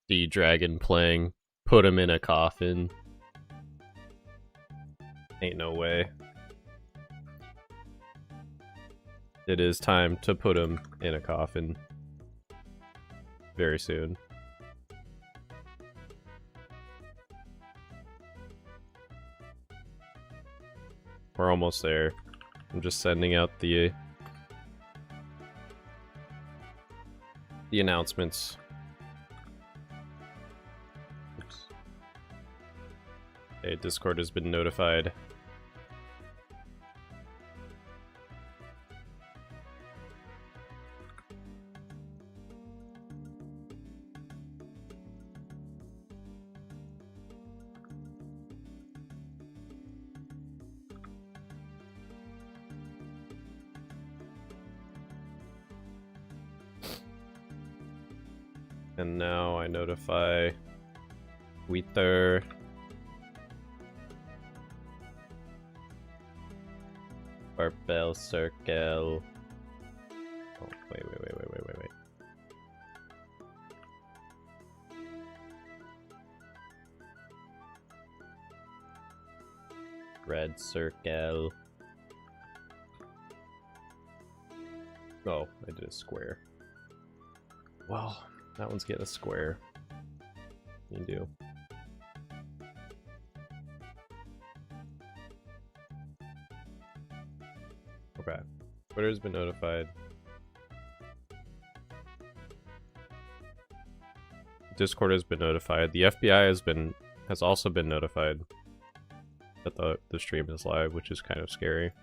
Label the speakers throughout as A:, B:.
A: The dragon playing Put Him in a Coffin. Ain't no way. It is time to put him in a coffin. Very soon. We're almost there. I'm just sending out the announcements. Oops. Okay, Discord has been notified. And now I notify Wither. Barbell Circle. Oh, wait. Red Circle. Oh, I did a square. Well, that one's getting a square. You do. Okay. Twitter's been notified. Discord has been notified. The FBI has also been notified that the stream is live, which is kind of scary.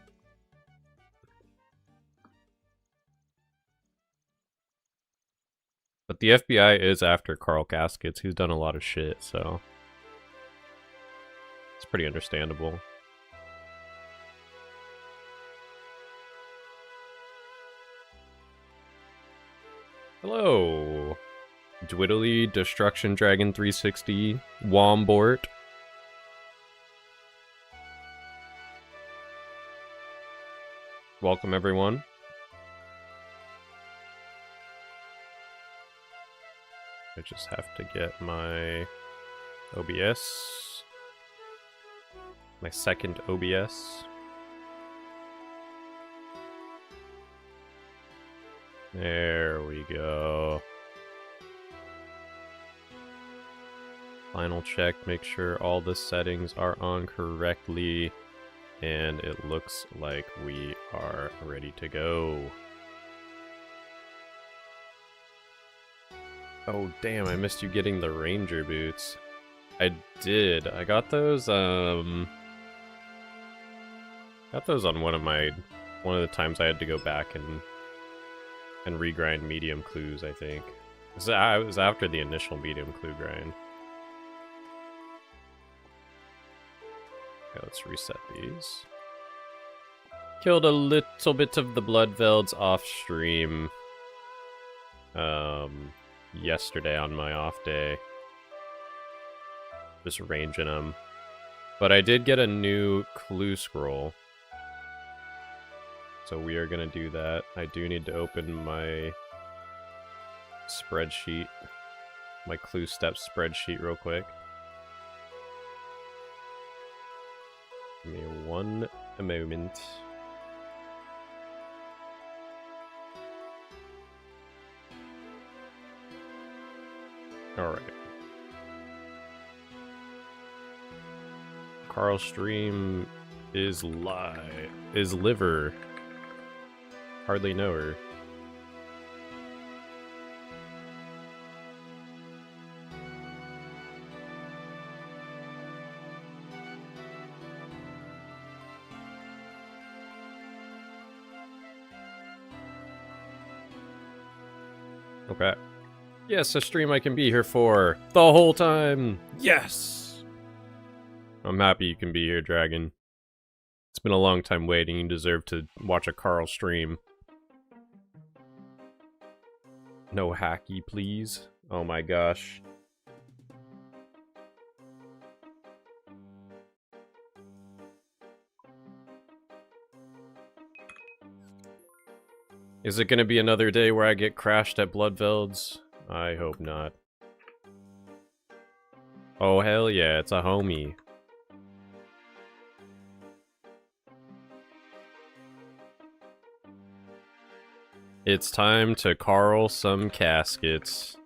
A: But the FBI is after Carl Caskets. He's done a lot of shit, so it's pretty understandable. Hello, Dwiddly Destruction Dragon 360 Wombort. Welcome everyone. I just have to get my OBS, my second OBS. There we go. Final check, make sure all the settings are on correctly, and it looks like we are ready to go. Oh damn, I missed you getting the ranger boots. I did. I got those on one of the times I had to go back and regrind medium clues, I think. It was after the initial medium clue grind. Okay, let's reset these. Killed a little bit of the Bloodvelds off stream yesterday on my off day. Just ranging them. But I did get a new clue scroll. So we are gonna do that. I do need to open my spreadsheet. My clue steps spreadsheet real quick. Give me one moment. Alright. Carl Stream is liver. Hardly know her. Okay. Yes, a stream I can be here for the whole time. Yes! I'm happy you can be here, Dragon. It's been a long time waiting. You deserve to watch a Carl stream. No hacky, please. Oh my gosh. Is it gonna be another day where I get crashed at Bloodvelds? I hope not. Oh hell yeah, it's a homie. It's time to Carl some caskets.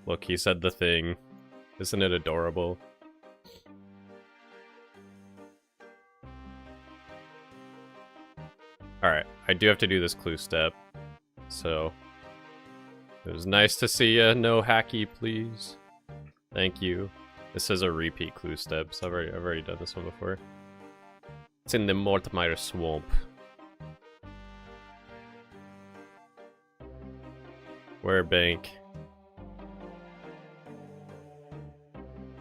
A: Look, he said the thing. Isn't it adorable? Alright, I do have to do this clue step. So, it was nice to see ya. No hacky, please. Thank you. This is a repeat clue step, so I've already done this one before. It's in the Mortimer Swamp. Where bank?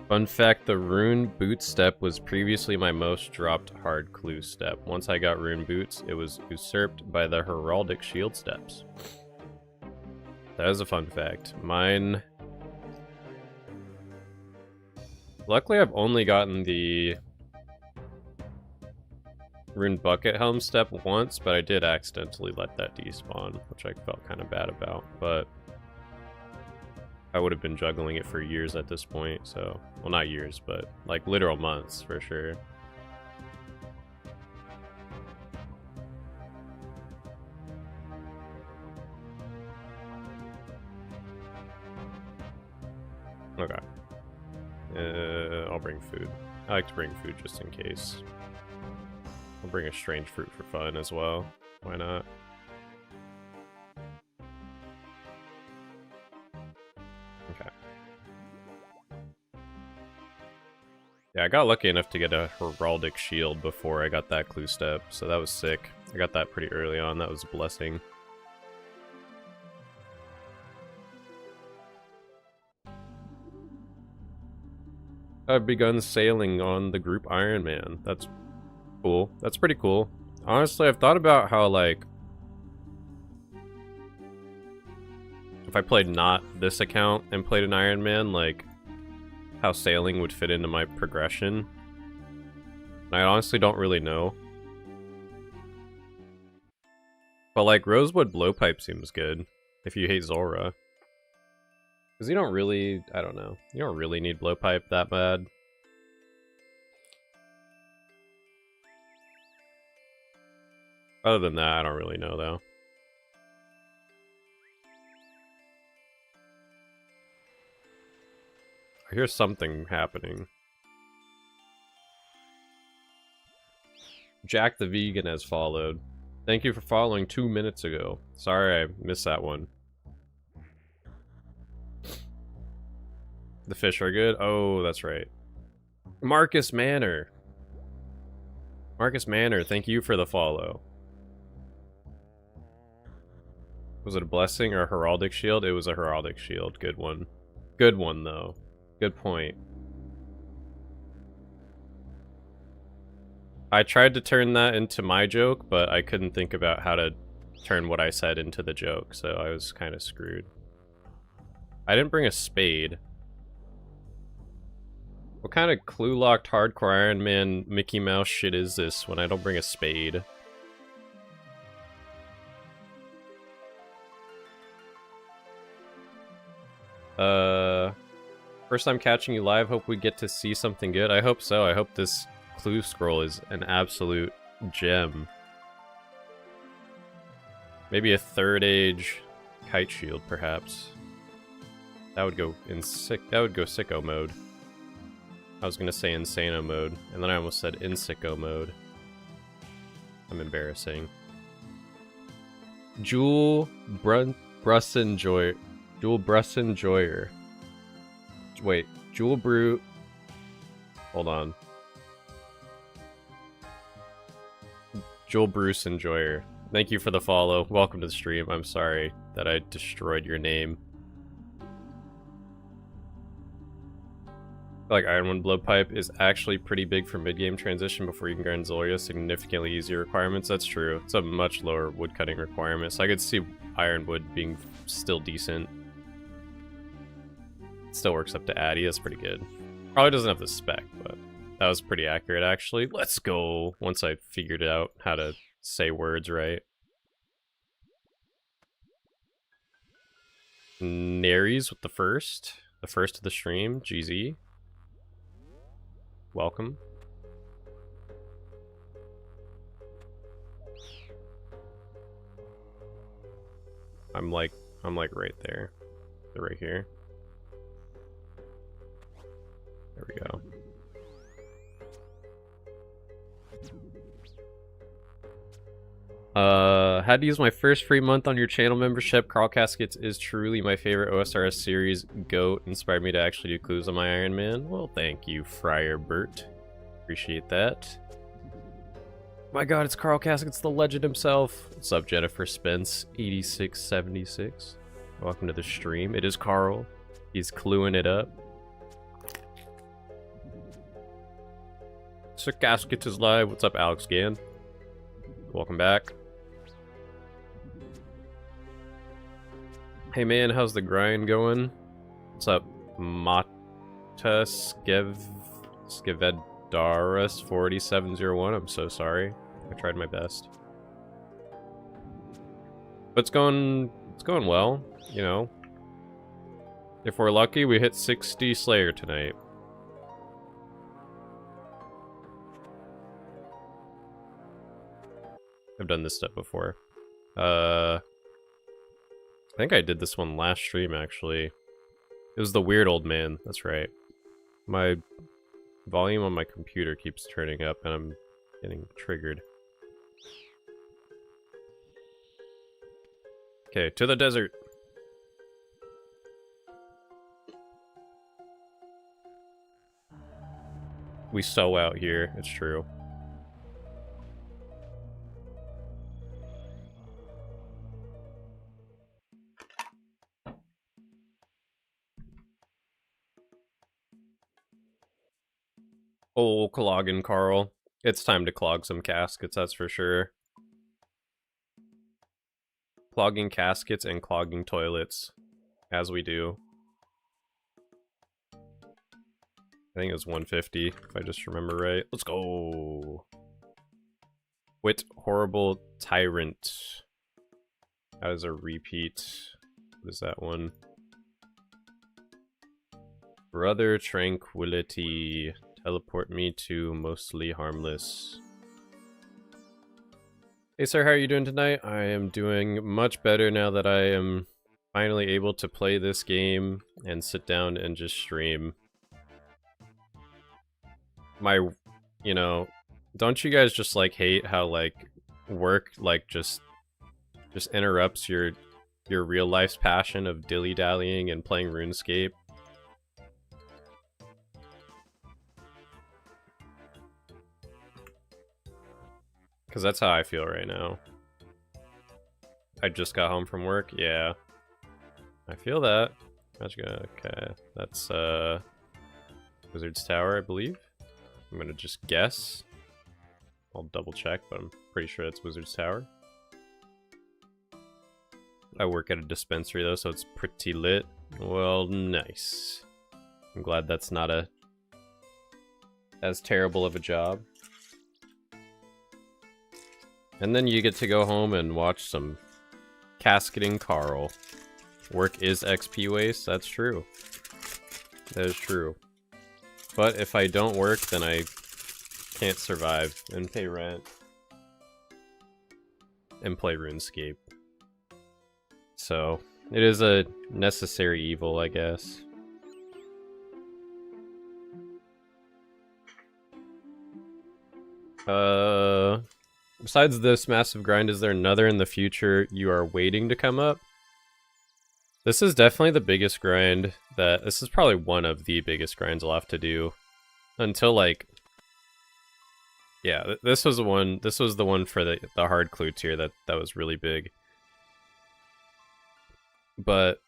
A: Fun fact, the rune boot step was previously my most dropped hard clue step. Once I got rune boots, it was usurped by the heraldic shield steps. That is a fun fact. Mine... Luckily, I've only gotten the rune bucket helm step once, but I did accidentally let that despawn, which I felt kind of bad about, but I would have been juggling it for years at this point, so... Well, not years, but like literal months, for sure. Okay. I'll bring food. I like to bring food just in case. I'll bring a strange fruit for fun as well. Why not? Okay. Yeah, I got lucky enough to get a heraldic shield before I got that clue step, so that was sick. I got that pretty early on, that was a blessing. I've begun sailing on the group Ironman. That's cool. That's pretty cool. Honestly, I've thought about how, like, if I played not this account and played an Ironman, like, how sailing would fit into my progression. And I honestly don't really know. But, like, Rosewood Blowpipe seems good if you hate Zora. Because you don't really, I don't know, you don't really need Blowpipe that bad. Other than that, I don't really know, though. I hear something happening. Jack the Vegan has followed. Thank you for following 2 minutes ago. Sorry I missed that one. The fish are good? Oh, that's right. Marcus Manor. Marcus Manor, thank you for the follow. Was it a blessing or a heraldic shield? It was a heraldic shield. Good one. Good one, though. Good point. I tried to turn that into my joke, but I couldn't think about how to turn what I said into the joke, so I was kind of screwed. I didn't bring a spade. What kind of clue-locked hardcore Iron Man Mickey Mouse shit is this when I don't bring a spade? First time catching you live, hope we get to see something good. I hope so. I hope this clue scroll is an absolute gem. Maybe a third age kite shield, perhaps. That would go sicko mode. I was gonna say insano mode, and then I almost said in sicko mode. I'm embarrassing. Jewel Brussin Joyer. Wait, Jewel Brew. Hold on. Jewel Bruce Enjoyer. Thank you for the follow. Welcome to the stream. I'm sorry that I destroyed your name. Like Ironwood Blowpipe is actually pretty big for mid-game transition before you can grind Zoria. Significantly easier requirements. That's true. It's a much lower woodcutting requirement, so I could see Ironwood being still decent. It still works up to Addy. That's pretty good. Probably doesn't have the spec, but that was pretty accurate actually. Let's go. Once I figured out how to say words right. Naries with the first of the stream. GZ. Welcome. I'm like right there. They're right here. There we go. Had to use my first free month on your channel membership. Carl Caskets is truly my favorite OSRS series. GOAT inspired me to actually do clues on my Iron Man. Well, thank you, Friar Bert. Appreciate that. My god, it's Carl Caskets, the legend himself. What's up, Jennifer Spence, 8676. Welcome to the stream. It is Carl. He's cluing it up. So Caskets is live. What's up, Alex Gann? Welcome back. Hey man, how's the grind going? What's up, Mata Skevedaris 4701? I'm so sorry. I tried my best. But it's going well, you know. If we're lucky, we hit 60 Slayer tonight. I've done this step before. I think I did this one last stream, actually. It was the weird old man, that's right. My volume on my computer keeps turning up and I'm getting triggered. Okay, to the desert! We so out here, it's true. Oh, clogging Carl. It's time to clog some caskets, that's for sure. Clogging caskets and clogging toilets, as we do. I think it was 150, if I just remember right. Let's go! Wit Horrible Tyrant. That is a repeat. What is that one? Brother Tranquility. Teleport me to Mostly Harmless. Hey sir, how are you doing tonight? I am doing much better now that I am finally able to play this game and sit down and just stream. You know, don't you guys just like hate how like work like just interrupts your real life's passion of dilly-dallying and playing RuneScape? Because that's how I feel right now. I just got home from work, yeah. I feel that. Okay, that's Wizard's Tower, I believe. I'm gonna just guess. I'll double check, but I'm pretty sure that's Wizard's Tower. I work at a dispensary though, so it's pretty lit. Well, nice. I'm glad that's not as terrible of a job. And then you get to go home and watch some casketing Carl. Work is XP waste, that's true. That is true. But if I don't work, then I can't survive and pay rent. And play RuneScape. So, it is a necessary evil, I guess. Besides this massive grind, is there another in the future you are waiting to come up? This is definitely the biggest grind this is probably one of the biggest grinds I'll have to do. Until, like... Yeah, this was the one for the hard clue tier that was really big. But...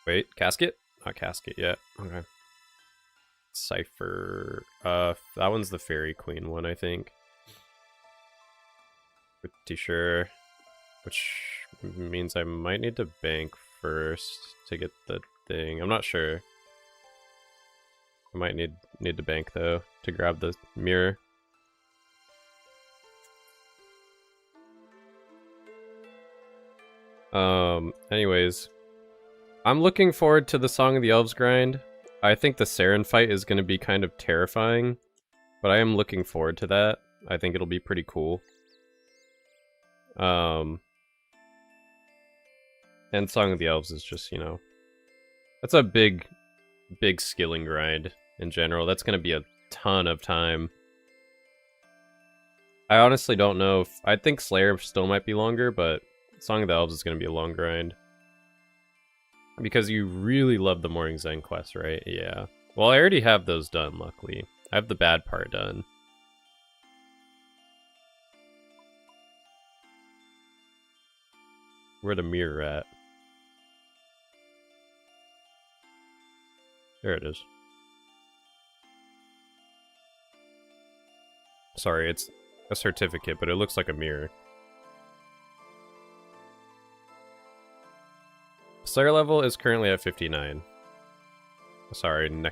A: Wait, Casket? Not Casket yet. Okay. Cypher. That one's the Fairy Queen one, I think. Pretty sure. Which means I might need to bank first to get the thing. I'm not sure. I might need to bank though to grab the mirror. Anyways, I'm looking forward to the Song of the Elves grind. I think the Saren fight is going to be kind of terrifying, but I am looking forward to that. I think it'll be pretty cool. And Song of the Elves is just, you know, that's a big skilling grind in general. That's going to be a ton of time. I honestly don't know if... I think Slayer still might be longer, but Song of the Elves is going to be a long grind. Because you really love the Morning Zen quest, right? Yeah. Well, I already have those done, luckily. I have the bad part done. Where'd the mirror at? There it is. Sorry, it's a certificate, but it looks like a mirror. Slayer level is currently at 59. Sorry,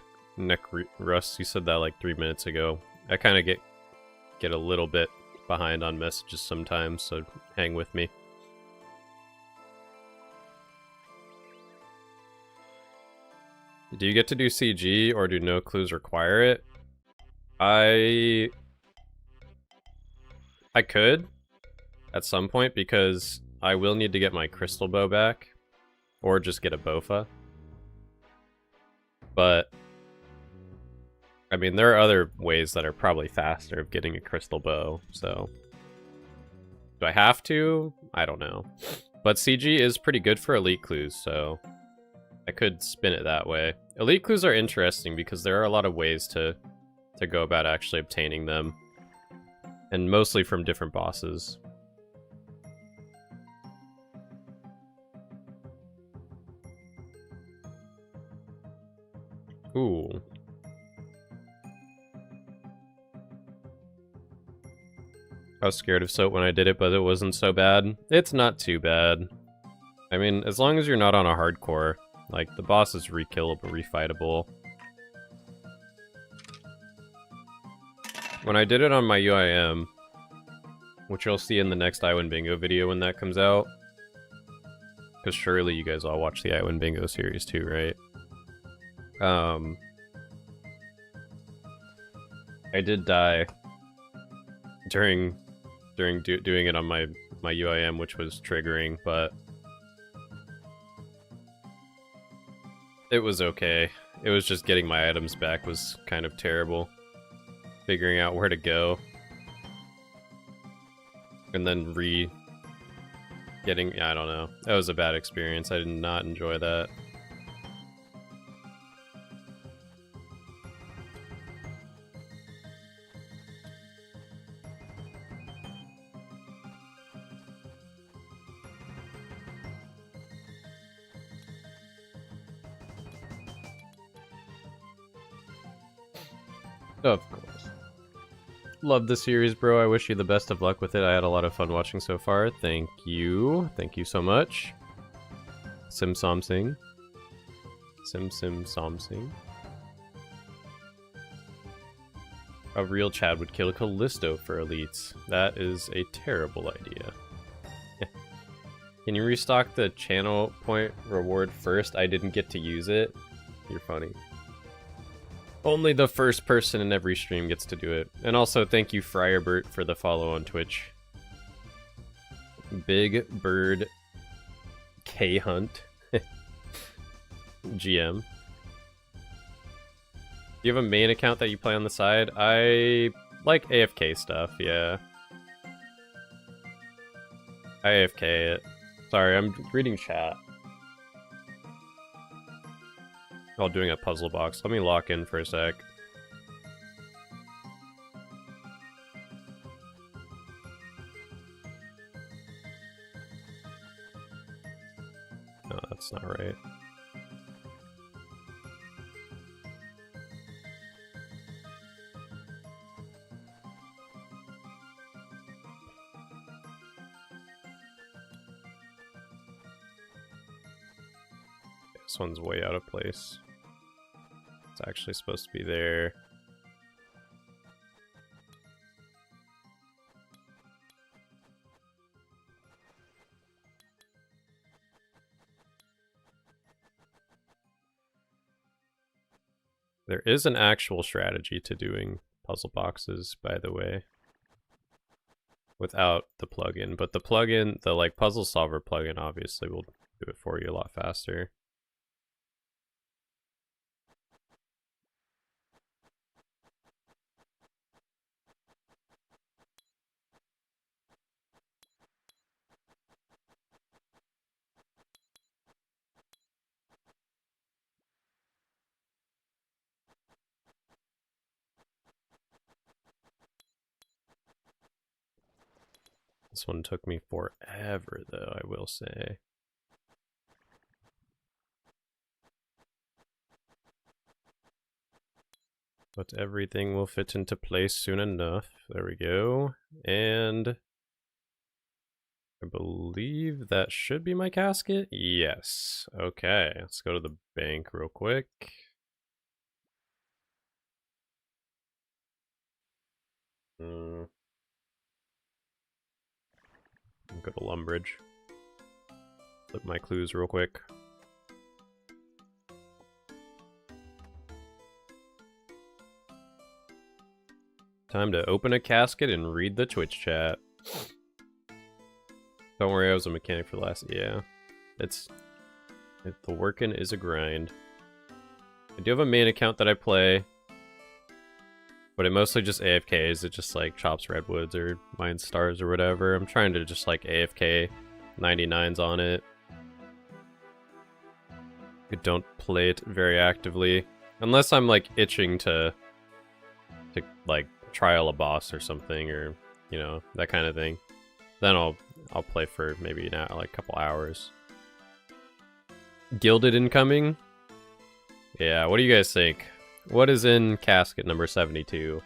A: Russ, you said that like 3 minutes ago. I kind of get a little bit behind on messages sometimes, so hang with me. Do you get to do CG, or do no clues require it? I could, at some point, because I will need to get my crystal bow back, or just get a Bofa. But, I mean, there are other ways that are probably faster of getting a crystal bow, so... Do I have to? I don't know. But CG is pretty good for elite clues, so... I could spin it that way. Elite clues are interesting because there are a lot of ways to go about actually obtaining them. And mostly from different bosses. Ooh. I was scared of soap when I did it, but it wasn't so bad. It's not too bad. I mean, as long as you're not on a hardcore. Like, the boss is rekillable, refightable. When I did it on my UIM, which you'll see in the next I Win Bingo video when that comes out. Because surely you guys all watch the I Win Bingo series too, right? I did die during doing it on my UIM, which was triggering, but... It was okay. It was just getting my items back was kind of terrible. Figuring out where to go. And then I don't know. That was a bad experience. I did not enjoy that. Of course. Love the series, bro. I wish you the best of luck with it. I had a lot of fun watching so far. Thank you. Thank you so much. Sim Som Sing. Sim Som Sing. A real Chad would kill Callisto for elites. That is a terrible idea. Can you restock the channel point reward first? I didn't get to use it. You're funny. Only the first person in every stream gets to do it. And also, thank you, Friarbert, for the follow on Twitch. Big Bird K Hunt. GM. Do you have a main account that you play on the side? I like AFK stuff, yeah. I AFK it. Sorry, I'm reading chat. While doing a puzzle box. Let me lock in for a sec. No, that's not right. This one's way out of place. It's actually supposed to be there. There is an actual strategy to doing puzzle boxes, by the way, without the plugin. But the plugin, the like puzzle solver plugin, obviously will do it for you a lot faster. This one took me forever, though, I will say. But everything will fit into place soon enough. There we go. And I believe that should be my casket. Yes. Okay, let's go to the bank real quick. Go to Lumbridge. Flip my clues real quick. Time to open a casket and read the Twitch chat. Don't worry, I was a mechanic for the last... Yeah. The working is a grind. I do have a main account that I play, but it mostly just AFKs. It just like chops redwoods or mines stars or whatever. I'm trying to just like AFK 99s on it. I don't play it very actively. Unless I'm like itching to like trial a boss or something, or you know, that kind of thing. Then I'll play for maybe now like a couple hours. Gilded incoming? Yeah, what do you guys think? What is in casket number 72?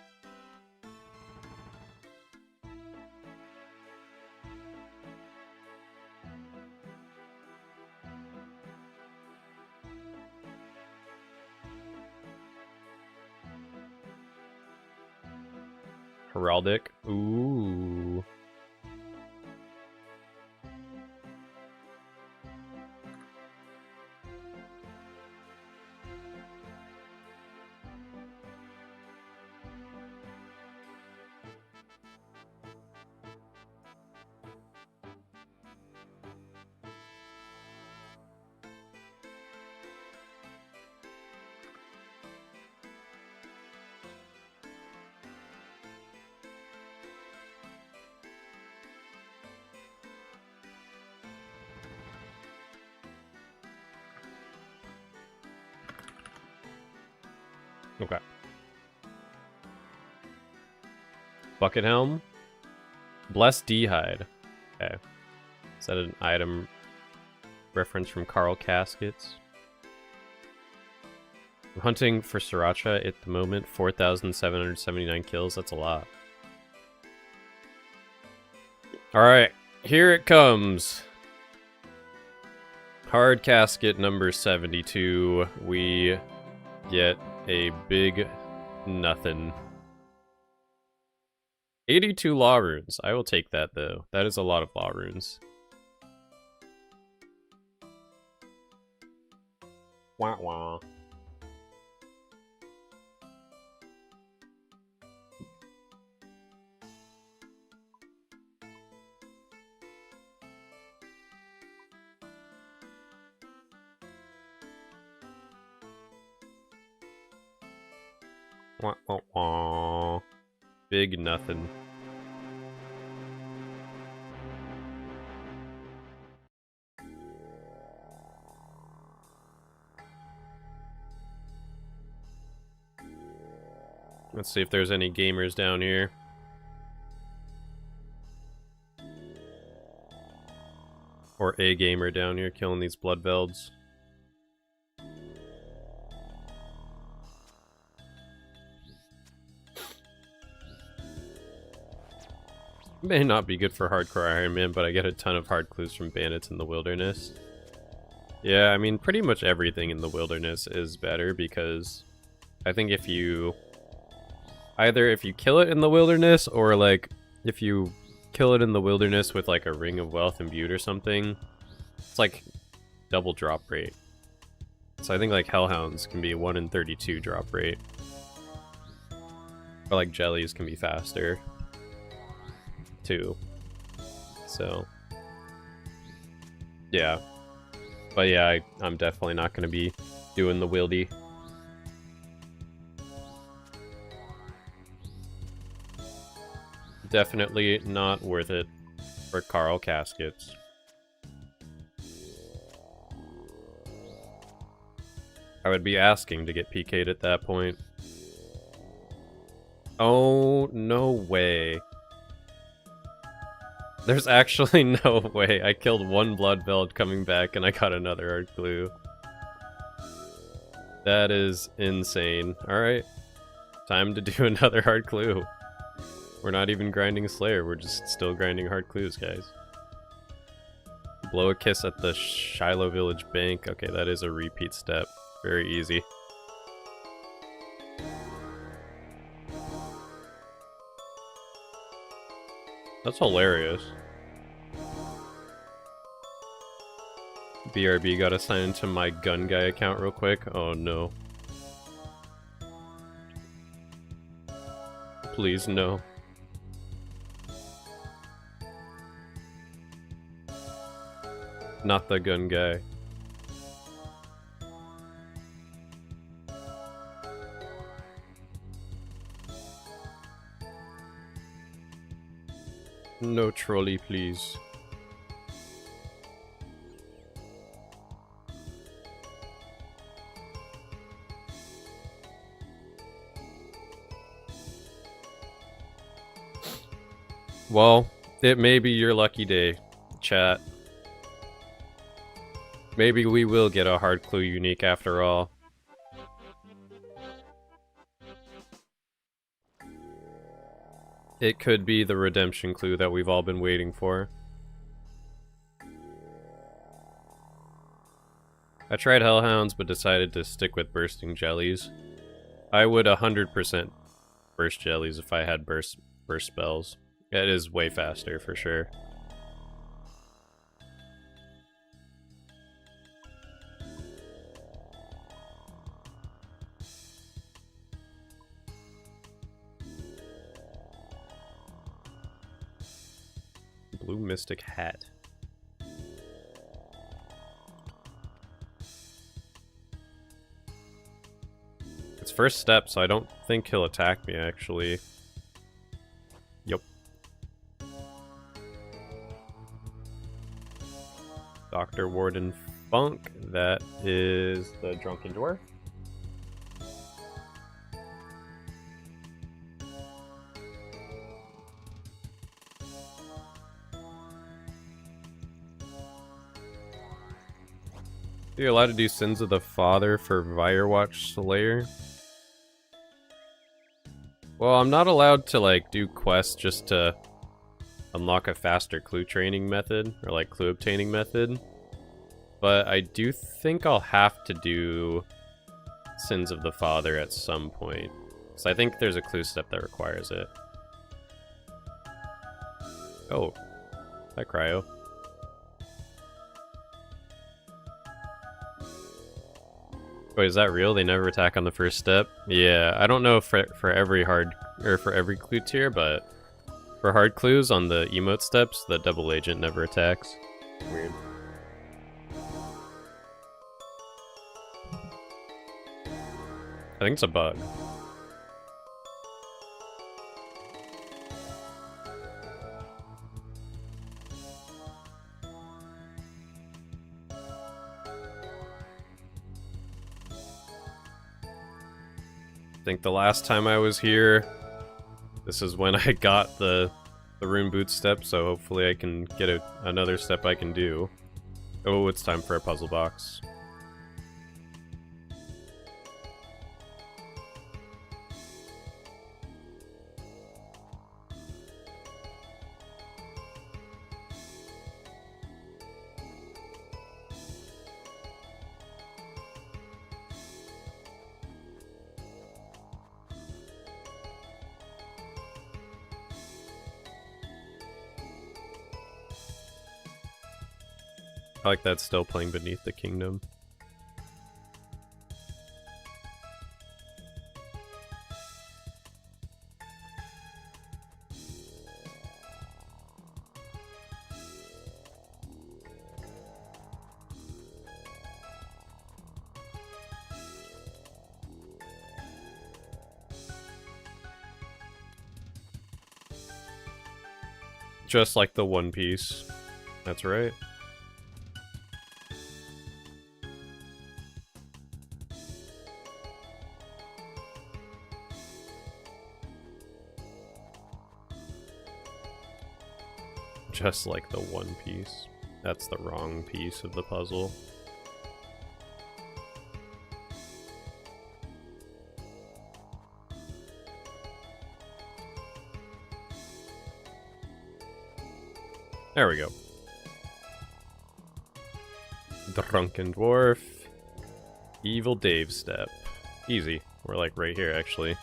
A: Heraldic? Ooh. Okay. Bucket Helm. Blessed D-Hide. Okay. Is that an item reference from Carl Caskets? I'm hunting for Sriracha at the moment. 4,779 kills. That's a lot. Alright, here it comes. Hard casket number 72. We get a big nothing. 82 law runes. I will take that though. That is a lot of law runes. Wah wah. Wah wah wah. Big nothing. Let's see if there's any gamers down here. Or a gamer down here killing these blood velds. May not be good for hardcore Ironman, but I get a ton of hard clues from bandits in the wilderness. Yeah, I mean, pretty much everything in the wilderness is better because I think if you... Either if you kill it in the wilderness, or like, if you kill it in the wilderness with like a ring of wealth imbued or something, it's like double drop rate. So I think like hellhounds can be 1 in 32 drop rate. Or like jellies can be faster too. So yeah. But yeah, I'm definitely not going to be doing the wildy. Definitely not worth it for Carl Caskets. I would be asking to get PK'd at that point. Oh, no way. There's actually no way. I killed one blood veld coming back and I got another hard clue. That is insane. Alright. Time to do another hard clue. We're not even grinding Slayer, we're just still grinding hard clues, guys. Blow a kiss at the Shiloh Village Bank. Okay, that is a repeat step. Very easy. That's hilarious. BRB got assigned into my gun guy account real quick. Oh no. Please no. Not the gun guy. No trolley, please. Well, it may be your lucky day, chat. Maybe we will get a hard clue unique after all. It could be the redemption clue that we've all been waiting for. I tried Hellhounds, but decided to stick with bursting jellies. I would 100% burst jellies if I had burst spells. It is way faster, for sure. Blue Mystic Hat. It's first step, so I don't think he'll attack me, actually. Yup. Dr. Warden Funk, that is the Drunken Dwarf. You're allowed to do Sins of the Father for Firewatch Slayer? Well, I'm not allowed to, like, do quests just to unlock a faster clue training method, or like clue obtaining method. But I do think I'll have to do Sins of the Father at some point. So I think there's a clue step that requires it. Oh, hi Cryo. Wait, is that real? They never attack on the first step? Yeah, I don't know if for every hard, or for every clue tier, but for hard clues on the emote steps, the double agent never attacks. Weird. I think it's a bug. I think the last time I was here, this is when I got the rune boot step, so hopefully I can get another step I can do. Oh, it's time for a puzzle box. I like that still playing Beneath the Kingdom. Just like the One Piece. That's right. Just like the One Piece. That's the wrong piece of the puzzle. There we go. Drunken Dwarf. Evil Dave step. Easy. We're like right here, actually.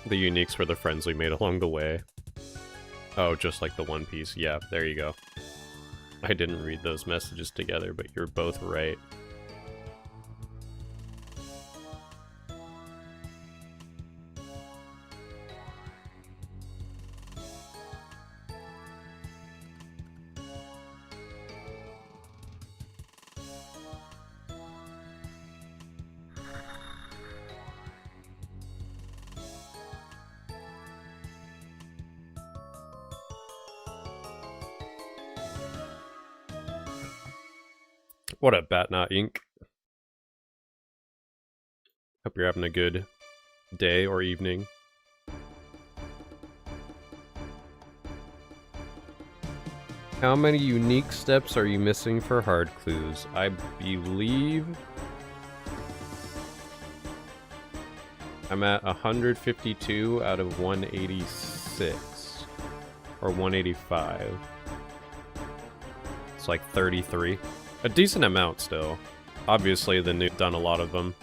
A: The uniques were the friends we made along the way. Oh, just like the One Piece. Yeah, there you go. I didn't read those messages together, but you're both right. What up, Batnot Inc? Hope you're having a good day or evening. How many unique steps are you missing for hard clues? I believe I'm at 152 out of 186. Or 185. It's like 33. A decent amount still. Obviously, the new done a lot of them.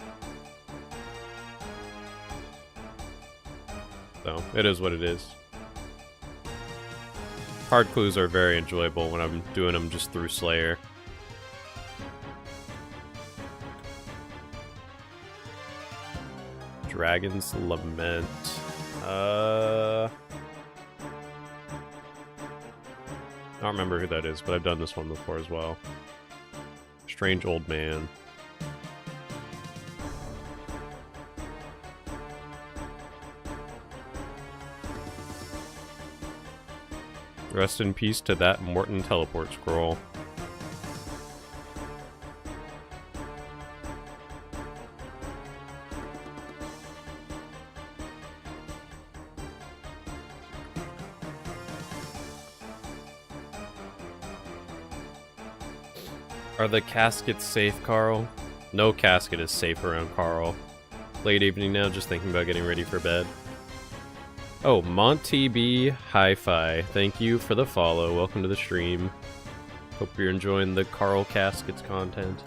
A: So, it is what it is. Hard clues are very enjoyable when I'm doing them just through Slayer. Dragon's Lament. I don't remember who that is, but I've done this one before as well. Strange Old Man. Rest in peace to that Morton teleport scroll. Are the caskets safe, Carl? No casket is safe around Carl. late evening now, just thinking about getting ready for bed. Oh, Monty B Hi-Fi, thank you for the follow. Welcome to the stream. Hope you're enjoying the Carl Caskets content.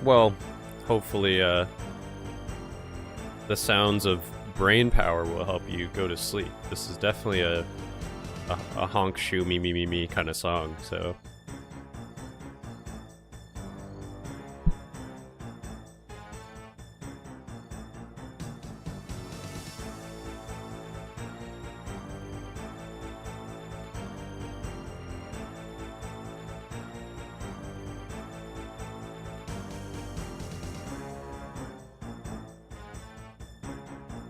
A: Well, hopefully, the sounds of brain power will help you go to sleep. This is definitely a honk shoe me kind of song, so.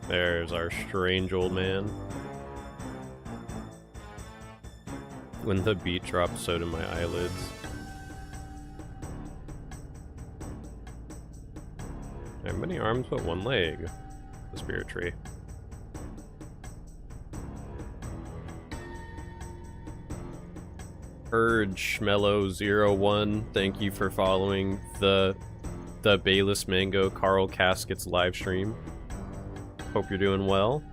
A: There's our strange old man. When the beat drops, so do my eyelids. I have many arms but one leg. The spirit tree. Urge Schmello01, thank you for following the Bayless Mango Carl Caskets live stream. Hope you're doing well.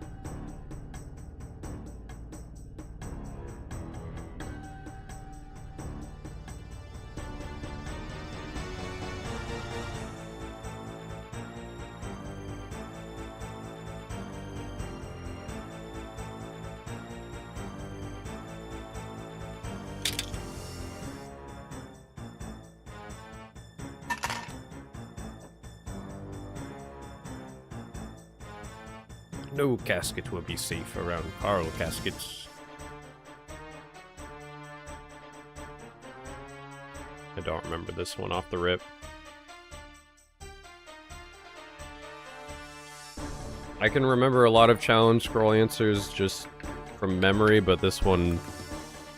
A: No casket will be safe around Carl Caskets. I don't remember this one off the rip. I can remember a lot of challenge scroll answers just from memory, but this one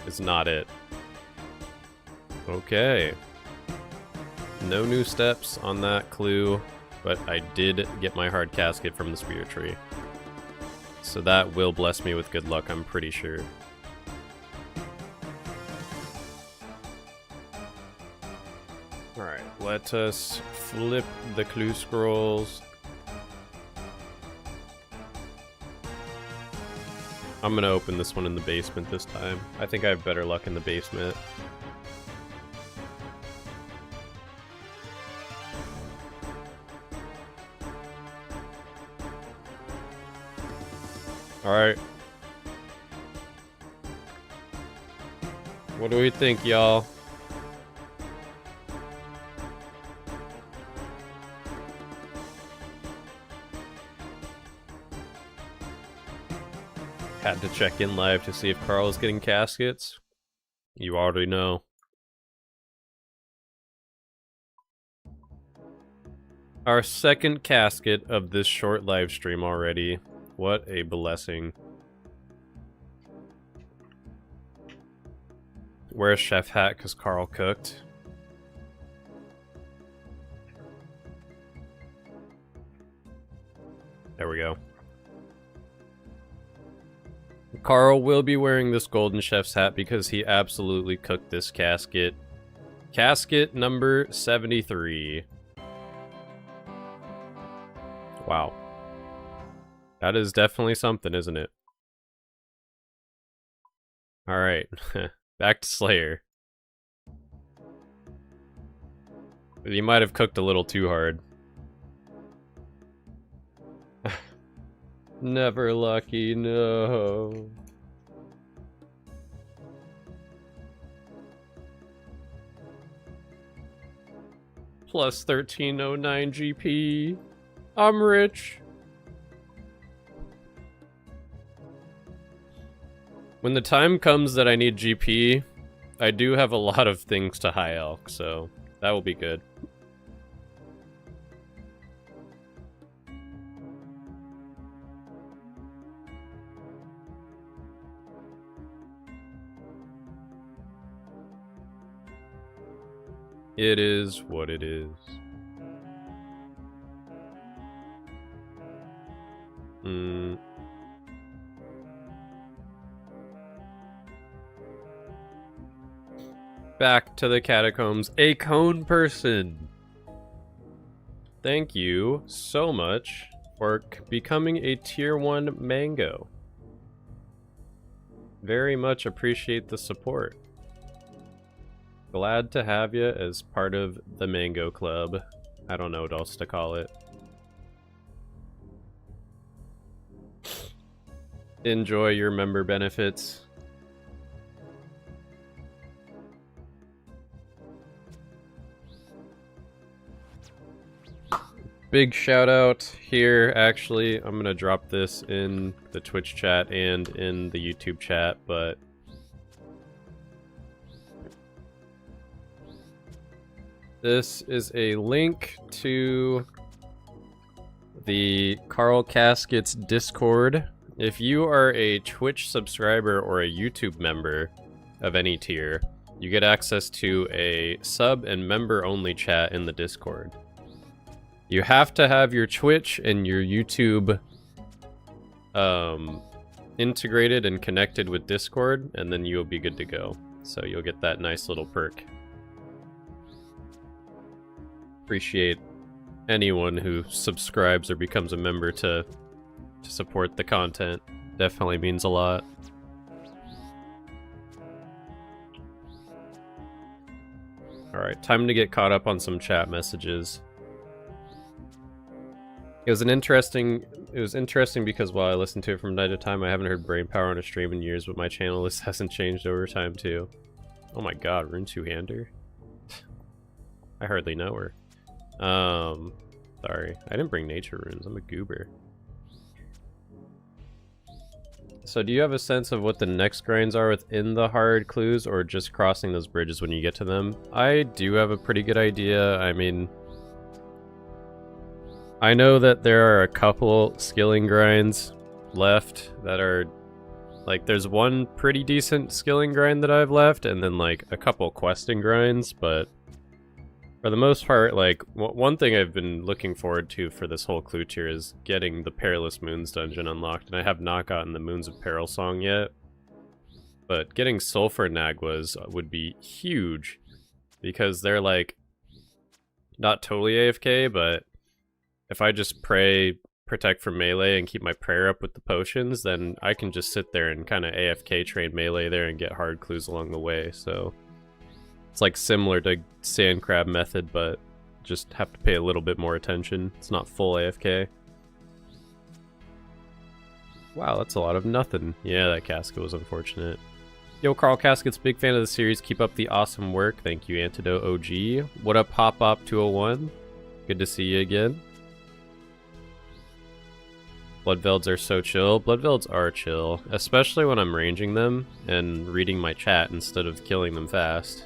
A: is not it. Okay. No new steps on that clue, but I did get my hard casket from the spirit tree. So that will bless me with good luck, I'm pretty sure. Alright, let us flip the clue scrolls. I'm gonna open this one in the basement this time. I think I have better luck in the basement. Alright. What do we think, y'all? Had to check in live to see if Carl is getting caskets. You already know. Our second casket of this short live stream already. What a blessing. Wear a chef hat because Carl cooked. There we go. Carl will be wearing this golden chef's hat because he absolutely cooked this casket. Casket number 73. Wow. That is definitely something, isn't it? Alright, back to Slayer. You might have cooked a little too hard. Never lucky, no. Plus 1309 GP. I'm rich. When the time comes that I need GP, I do have a lot of things to high elk, so that will be good. It is what it is. Back to the catacombs. A cone person! thank you so much for becoming a tier 1 mango. Very much appreciate the support. Glad to have you as part of the Mango Club. I don't know what else to call it. Enjoy your member benefits. Big shout out here, actually. I'm gonna drop this in the Twitch chat and in the YouTube chat, but this is a link to the Carl Caskets Discord. If you are a Twitch subscriber or a YouTube member of any tier, you get access to a sub and member only chat in the Discord. You have to have your Twitch and your YouTube integrated and connected with Discord, and then you'll be good to go. So you'll get that nice little perk. Appreciate anyone who subscribes or becomes a member to support the content. Definitely means a lot. Alright, time to get caught up on some chat messages. It was interesting because while I listened to it from time to time, I haven't heard brain power on a stream in years, but my channel list hasn't changed over time too. Oh my god, Rune Two-Hander? I hardly know her. Sorry. I didn't bring nature runes, I'm a goober. So do you have a sense of what the next grinds are within the hard clues, or just crossing those bridges when you get to them? I do have a pretty good idea. I mean, I know that there are a couple skilling grinds left that are, like, there's one pretty decent skilling grind that I've left, and then, like, a couple questing grinds, but for the most part, like, one thing I've been looking forward to for this whole clue tier is getting the Perilous Moons dungeon unlocked, and I have not gotten the Moons of Peril song yet, but getting Sulfur Naguas would be huge, because they're, like, not totally AFK, but if I just pray protect from melee and keep my prayer up with the potions, then I can just sit there and kind of AFK train melee there and get hard clues along the way, so it's like similar to Sand Crab method, but just have to pay a little bit more attention. It's not full AFK. Wow, that's a lot of nothing. Yeah, that casket was unfortunate. Yo, Carl Caskets, big fan of the series. Keep up the awesome work. Thank you, Antidote OG. What up, Hop Op 201? Good to see you again. Bloodvelds are so chill. Bloodvelds are chill, especially when I'm ranging them and reading my chat instead of killing them fast.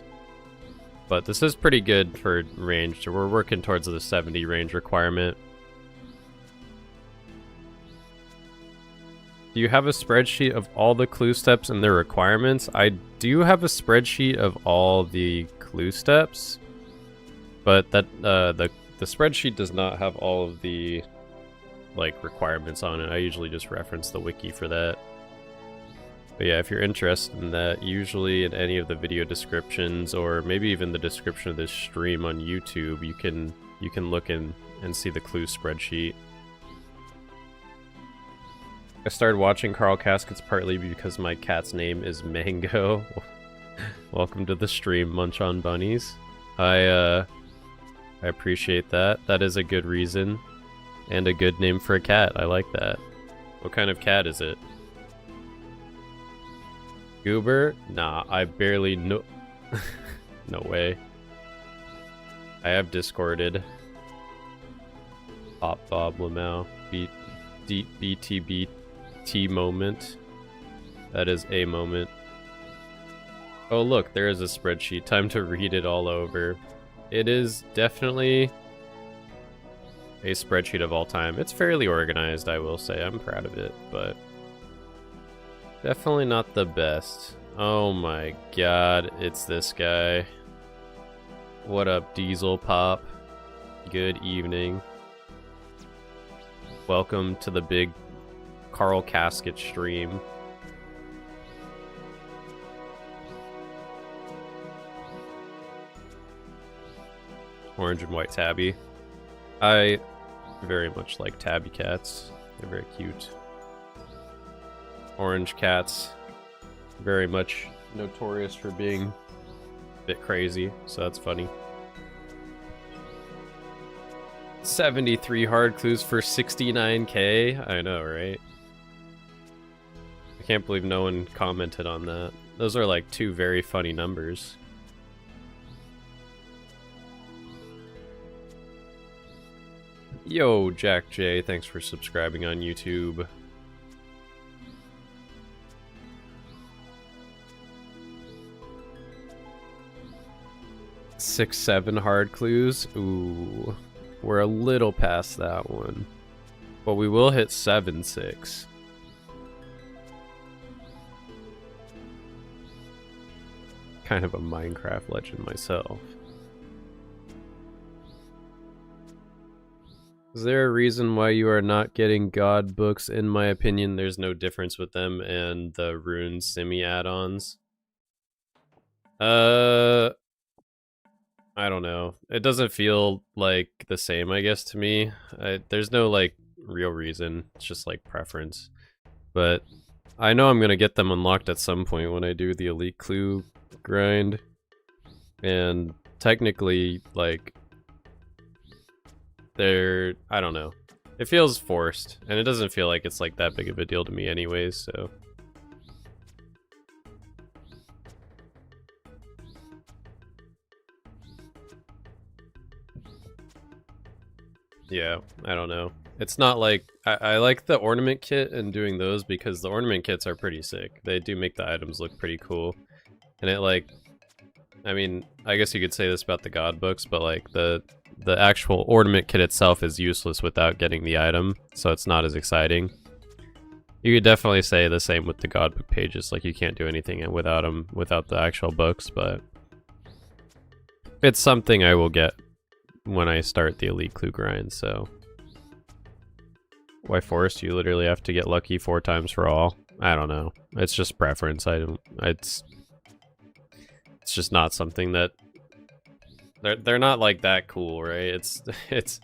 A: But this is pretty good for range. We're working towards the 70 range requirement. Do you have a spreadsheet of all the clue steps and their requirements? I do have a spreadsheet of all the clue steps, but that the spreadsheet does not have all of the like requirements on it. I usually just reference the wiki for that. But yeah, if you're interested in that, usually in any of the video descriptions, or maybe even the description of this stream on YouTube, you can look in and see the clue spreadsheet. I started watching Carl Caskets partly because my cat's name is Mango. Welcome to the stream, Munch on Bunnies. I appreciate that. That is a good reason. And a good name for a cat. I like that. What kind of cat is it? Goober? Nah, I barely know. No way. I have discorded. Pop Bob Lamau. BTBT moment. That is a moment. Oh look, there is a spreadsheet. Time to read it all over. It is definitely a spreadsheet of all time. It's fairly organized, I will say. I'm proud of it, but definitely not the best. Oh my god, it's this guy. What up, Diesel Pop? Good evening. Welcome to the big Carl Casket stream. Orange and white tabby. I very much like tabby cats. They're very cute. Orange cats, very much notorious for being a bit crazy, so that's funny. 73 hard clues for 69k? I know, right? I can't believe no one commented on that. Those are like two very funny numbers. Yo, Jack J, thanks for subscribing on YouTube. Six, 7 hard clues. Ooh, we're a little past that one, but we will hit 7, 6. Kind of a Minecraft legend myself. Is there a reason why you are not getting God books? In my opinion, there's no difference with them and the Rune Simi add-ons. I don't know. It doesn't feel like the same, I guess, to me. There's no like real reason. It's just like preference. But I know I'm gonna get them unlocked at some point when I do the Elite Clue grind. And technically, like, I don't know. It feels forced, and it doesn't feel like it's like that big of a deal to me anyways, so. Yeah, I don't know. It's not like, I like the ornament kit and doing those because the ornament kits are pretty sick. They do make the items look pretty cool. And it like, I mean, I guess you could say this about the God books, but like the actual ornament kit itself is useless without getting the item, so it's not as exciting. You could definitely say the same with the God book pages, like you can't do anything without them, without the actual books, but it's something I will get when I start the Elite Clue grind, so. Why forced? You literally have to get lucky 4 times for all. I don't know. It's just preference. It's just not something that they're not like that cool, right? It's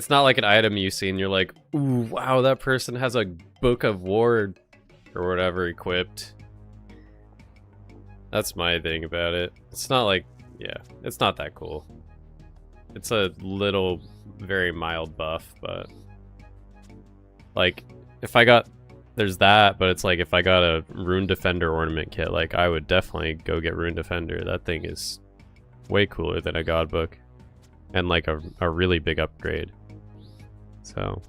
A: not like an item you see and you're like, ooh, wow, that person has a Book of War or whatever equipped. That's my thing about it. It's not like, yeah, it's not that cool. It's a little, very mild buff, but like, if I got, there's that, but it's like if I got a Rune Defender ornament kit, like I would definitely go get Rune Defender. That thing is way cooler than a God book, and like a really big upgrade. So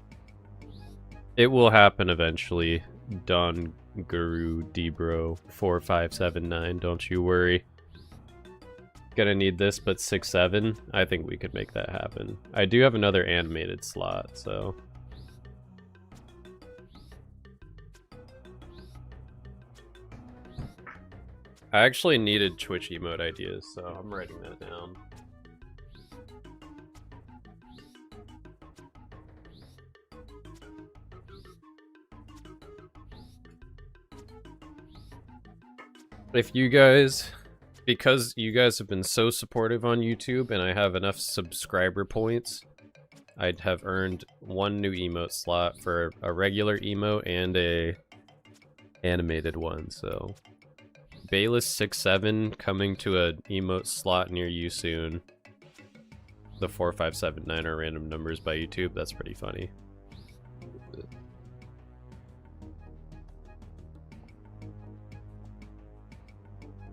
A: it will happen eventually. Don Guru Debro 4579, don't you worry. Gonna need this, but 6-7. I think we could make that happen. I do have another animated slot, so. I actually needed Twitch emote ideas, so I'm writing that down. If you guys, because you guys have been so supportive on YouTube and I have enough subscriber points, I'd have earned 1 new emote slot for a regular emote and a animated one, so. Bayless 6-7 coming to a emote slot near you soon. The 4579 are random numbers by YouTube. That's pretty funny.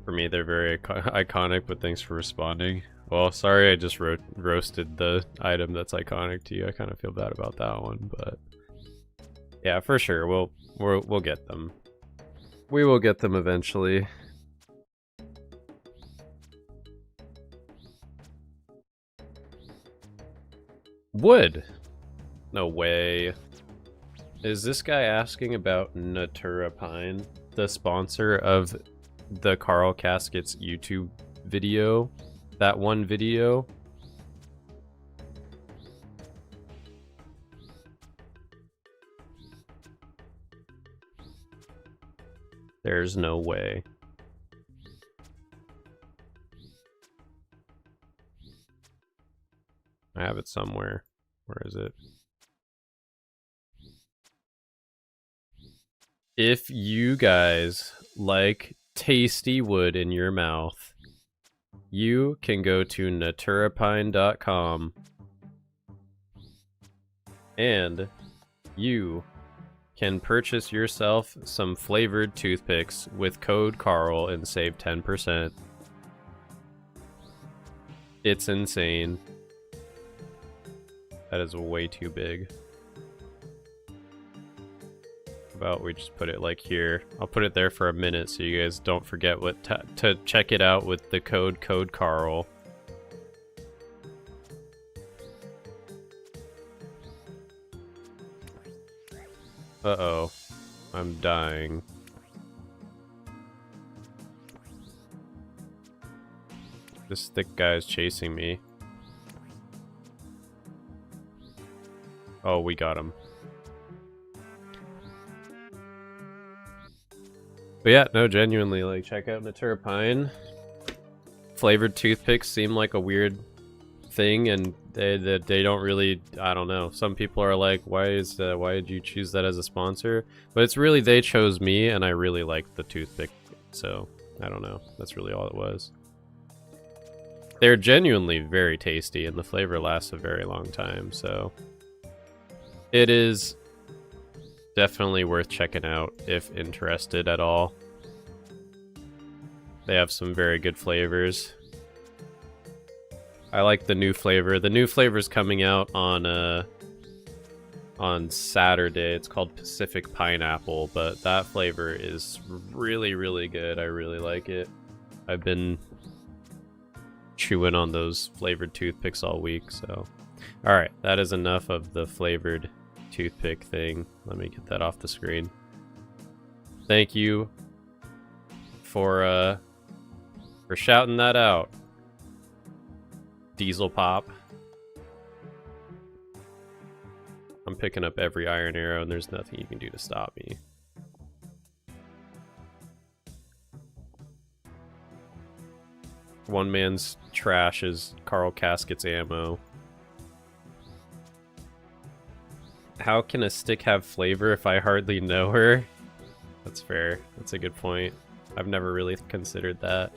A: For me, they're very iconic, but thanks for responding. Well, sorry I just roasted the item that's iconic to you. I kind of feel bad about that one, but yeah, for sure, we'll get them. We will get them eventually. Wood? No way. Is this guy asking about Natura Pine, the sponsor of the Carl Caskets YouTube video? That one video? There's no way. I have it somewhere. Where is it? If you guys like tasty wood in your mouth, you can go to naturapine.com and you can purchase yourself some flavored toothpicks with code Carl and save 10%. It's insane. That is way too big. About we just put it like here. I'll put it there for a minute so you guys don't forget what to check it out with the code Carl. Uh-oh. I'm dying. This thick guy is chasing me. Oh, we got him. But yeah, no, genuinely, like, check out Natura Pine. Flavored toothpicks seem like a weird thing, and they don't really, I don't know. Some people are like, why did you choose that as a sponsor? But it's really, they chose me, and I really liked the toothpick, so I don't know. That's really all it was. They're genuinely very tasty, and the flavor lasts a very long time, so it is definitely worth checking out if interested at all. They have some very good flavors. I like the new flavor. The new flavor's coming out on Saturday. It's called Pacific Pineapple, but that flavor is really, really good. I really like it. I've been chewing on those flavored toothpicks all week, so. Alright, that is enough of the flavored toothpick thing. Let me get that off the screen. Thank you for shouting that out, Diesel Pop. I'm picking up every iron arrow and there's nothing you can do to stop me. One man's trash is Carl Caskets ammo. How can a stick have flavor if I hardly know her? That's fair. That's a good point. I've never really considered that.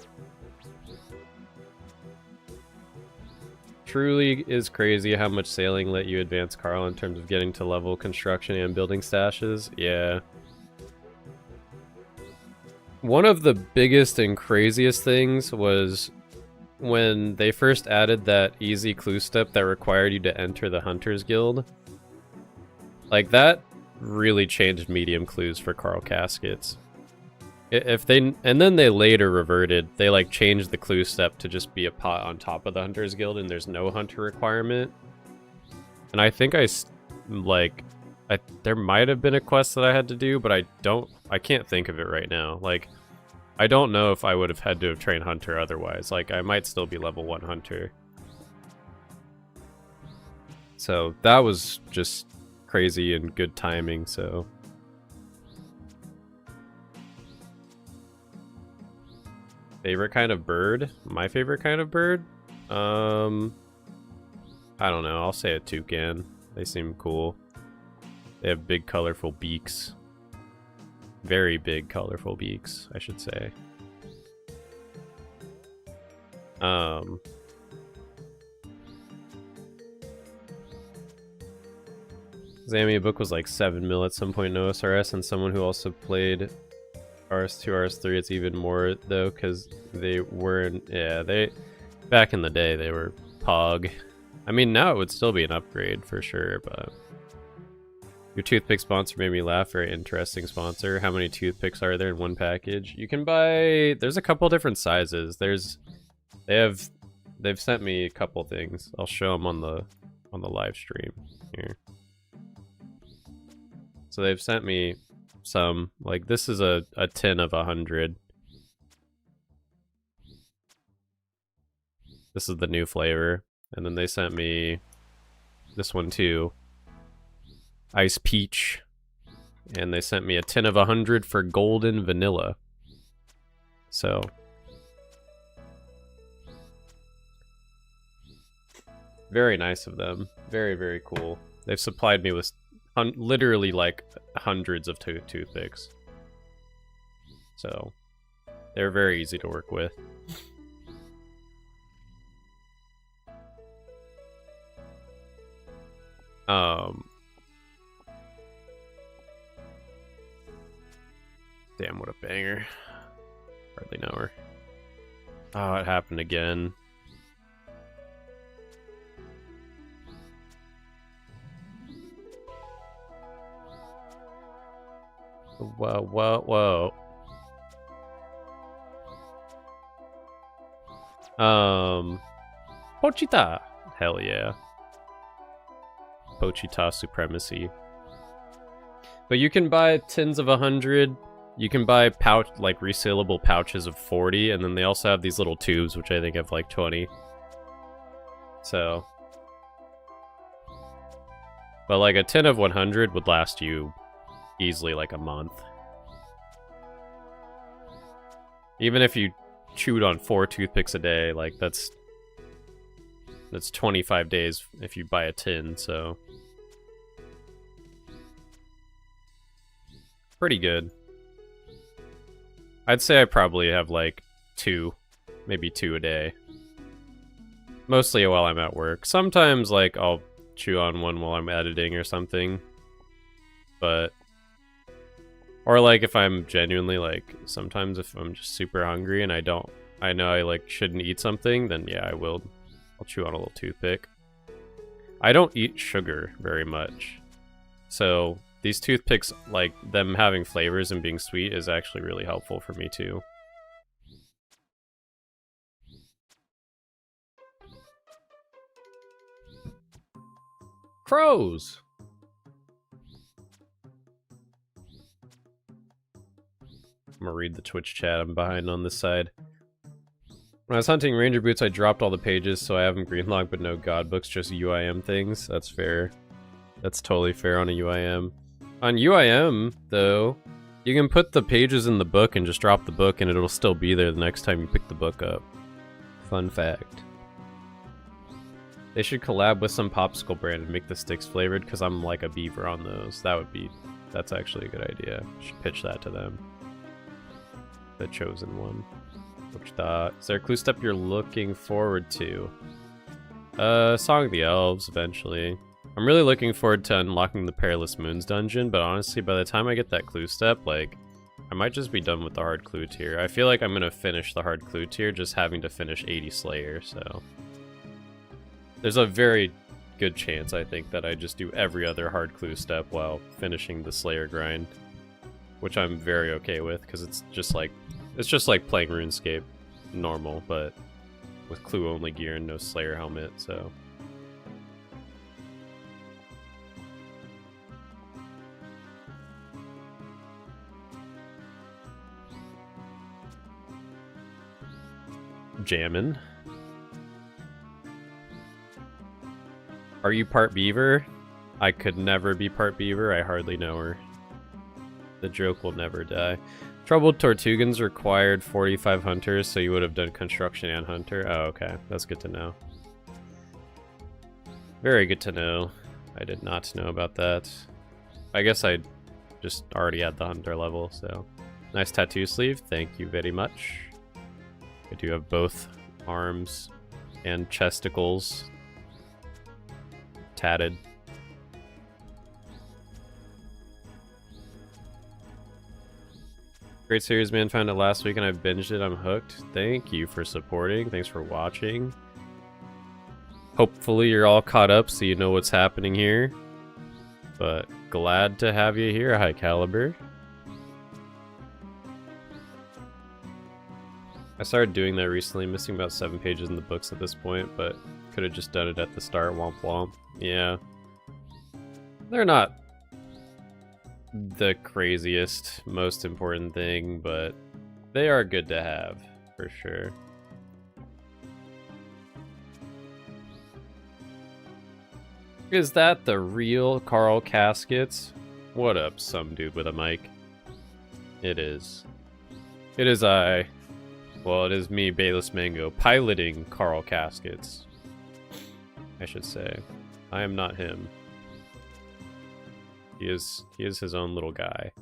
A: Truly is crazy how much sailing let you advance Carl in terms of getting to level construction and building stashes. Yeah. One of the biggest and craziest things was when they first added that easy clue step that required you to enter the Hunter's Guild. Like, that really changed medium clues for Carl Caskets. And then they later reverted. They like changed the clue step to just be a pot on top of the Hunter's Guild, and there's no hunter requirement. And I think there might have been a quest that I had to do, but I can't think of it right now. Like, I don't know if I would have had to have trained hunter otherwise. Like, I might still be level 1 hunter. So that was just crazy and good timing, so. Favorite kind of bird? My favorite kind of bird? I don't know. I'll say a toucan. They seem cool. They have big, colorful beaks. Very big, colorful beaks, I should say. Zamia book was like 7 mil at some point in OSRS, and someone who also played RS2, RS3, it's even more though, because they weren't, yeah, back in the day, they were POG. I mean, now it would still be an upgrade for sure, but your toothpick sponsor made me laugh. Very interesting sponsor. How many toothpicks are there in one package? You can buy, there's a couple different sizes. They've sent me a couple things. I'll show them on the live stream here. So they've sent me some, like, this is a tin of 100. This is the new flavor. And then they sent me this one too. Ice Peach. And they sent me a tin of 100 for Golden Vanilla. So. Very nice of them. Very, very cool. They've supplied me with literally like hundreds of toothpicks. So, they're very easy to work with. Damn, what a banger. Hardly know her. Oh, it happened again. Whoa, whoa, whoa. Pochita. Hell yeah. Pochita supremacy. But you can buy tins of 100. You can buy like resaleable pouches of 40, and then they also have these little tubes, which I think have like 20. So, but like a tin of 100 would last you easily like a month. Even if you chewed on 4 toothpicks a day, like that's 25 days if you buy a tin, so pretty good. I'd say I probably have like 2, maybe 2 a day. Mostly while I'm at work. Sometimes like I'll chew on one while I'm editing or something. But or like if I'm genuinely like sometimes if I'm just super hungry and I know I like shouldn't eat something, then yeah, I'll chew on a little toothpick. I don't eat sugar very much. So these toothpicks, like them having flavors and being sweet, is actually really helpful for me too. Crows! I'm gonna read the Twitch chat. I'm behind on this side. When I was hunting ranger boots, I dropped all the pages, so I have them greenlocked, but no god books, just UIM things. That's fair. That's totally fair on a UIM. On UIM, though, you can put the pages in the book and just drop the book, and it'll still be there the next time you pick the book up. Fun fact. They should collab with some popsicle brand and make the sticks flavored, because I'm like a beaver on those. That's actually a good idea. Should pitch that to them. The chosen one. Is there a clue step you're looking forward to? Song of the Elves, eventually. I'm really looking forward to unlocking the Perilous Moons dungeon, but honestly, by the time I get that clue step, like, I might just be done with the hard clue tier. I feel like I'm gonna finish the hard clue tier just having to finish 80 Slayer, so... There's a very good chance, I think, that I just do every other hard clue step while finishing the Slayer grind. Which I'm very okay with, because it's just like playing RuneScape normal, but with clue-only gear and no Slayer helmet, so... Jammin'. Are you part beaver? I could never be part beaver, I hardly know her. The joke will never die. Troubled Tortugans required 45 hunters, so you would have done construction and hunter. Oh, okay. That's good to know. Very good to know. I did not know about that. I guess I just already had the hunter level, so... Nice tattoo sleeve. Thank you very much. I do have both arms and chesticles tatted. Great series, man. Found it last week and I binged it. I'm hooked. Thank you for supporting. Thanks for watching. Hopefully you're all caught up so you know what's happening here. But glad to have you here, High Caliber. I started doing that recently, missing about 7 pages in the books at this point, but could have just done it at the start, womp womp. Yeah. They're not the craziest, most important thing, but they are good to have, for sure. Is that the real Carl Caskets? What up, some dude with a mic? It is. It is I. Well, it is me, Bayless Mango, piloting Carl Caskets. I should say. I am not him. He is his own little guy.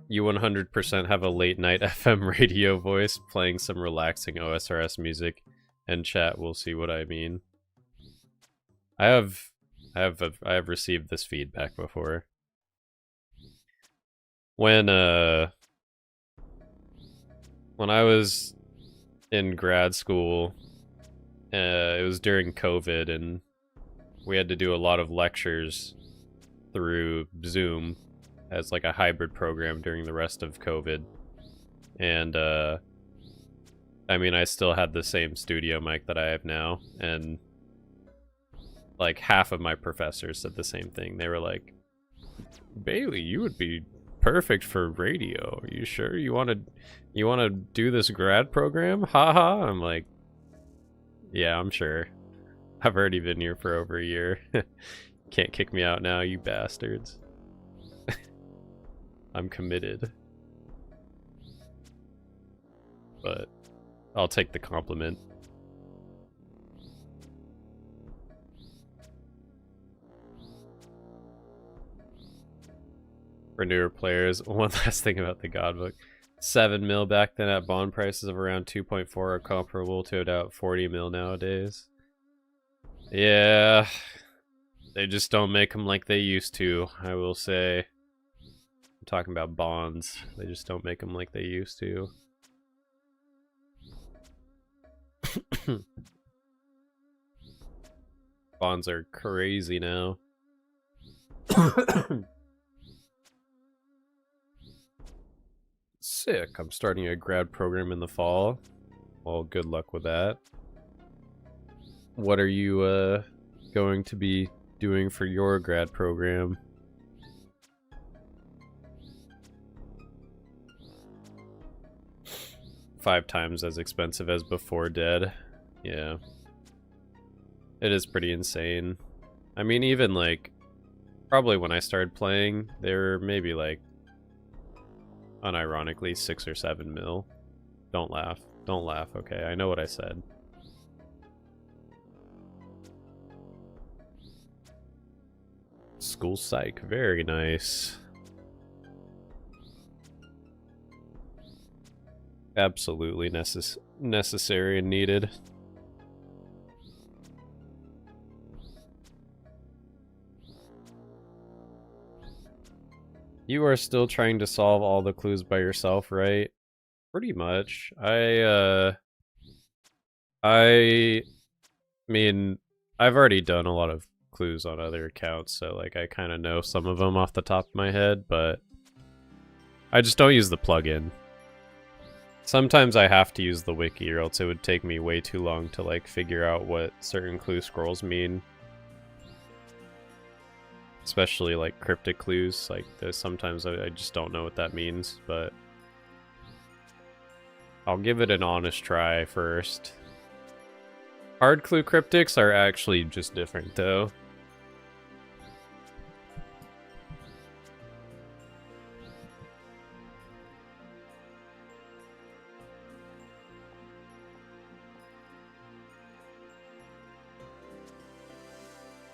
A: You 100% have a late night FM radio voice playing some relaxing OSRS music, and chat will see what I mean. I have received this feedback before. When I was in grad school, it was during COVID, and we had to do a lot of lectures through Zoom as like a hybrid program during the rest of COVID. And I mean, I still had the same studio mic that I have now, and like half of my professors said the same thing. They were like, Bailey, you would be perfect for radio. Are you sure you want to do this grad program? Haha. I'm like, yeah, I'm sure. I've already been here for over a year. Can't kick me out now, you bastards. I'm committed. But I'll take the compliment. For newer players, one last thing about the God Book. 7 mil back then at bond prices of around 2.4 are comparable to about 40 mil nowadays. Yeah, they just don't make them like they used to, I will say. I'm talking about bonds. They just don't make them like they used to. Bonds are crazy now. Sick. I'm starting a grad program in the fall. Well, good luck with that. What are you going to be doing for your grad program? Five times as expensive as before dead. Yeah. It is pretty insane. I mean, even like, probably when I started playing, they were maybe like, unironically, 6 or 7 mil. Don't laugh. Don't laugh, okay? I know what I said. School psych. Very nice. Absolutely necessary and needed. You are still trying to solve all the clues by yourself, right? Pretty much. I mean, I've already done a lot of clues on other accounts, so like I kind of know some of them off the top of my head, but I just don't use the plugin. Sometimes I have to use the wiki, or else it would take me way too long to like figure out what certain clue scrolls mean. Especially like cryptic clues, like there's sometimes I just don't know what that means, but I'll give it an honest try first. Hard clue cryptics are actually just different though.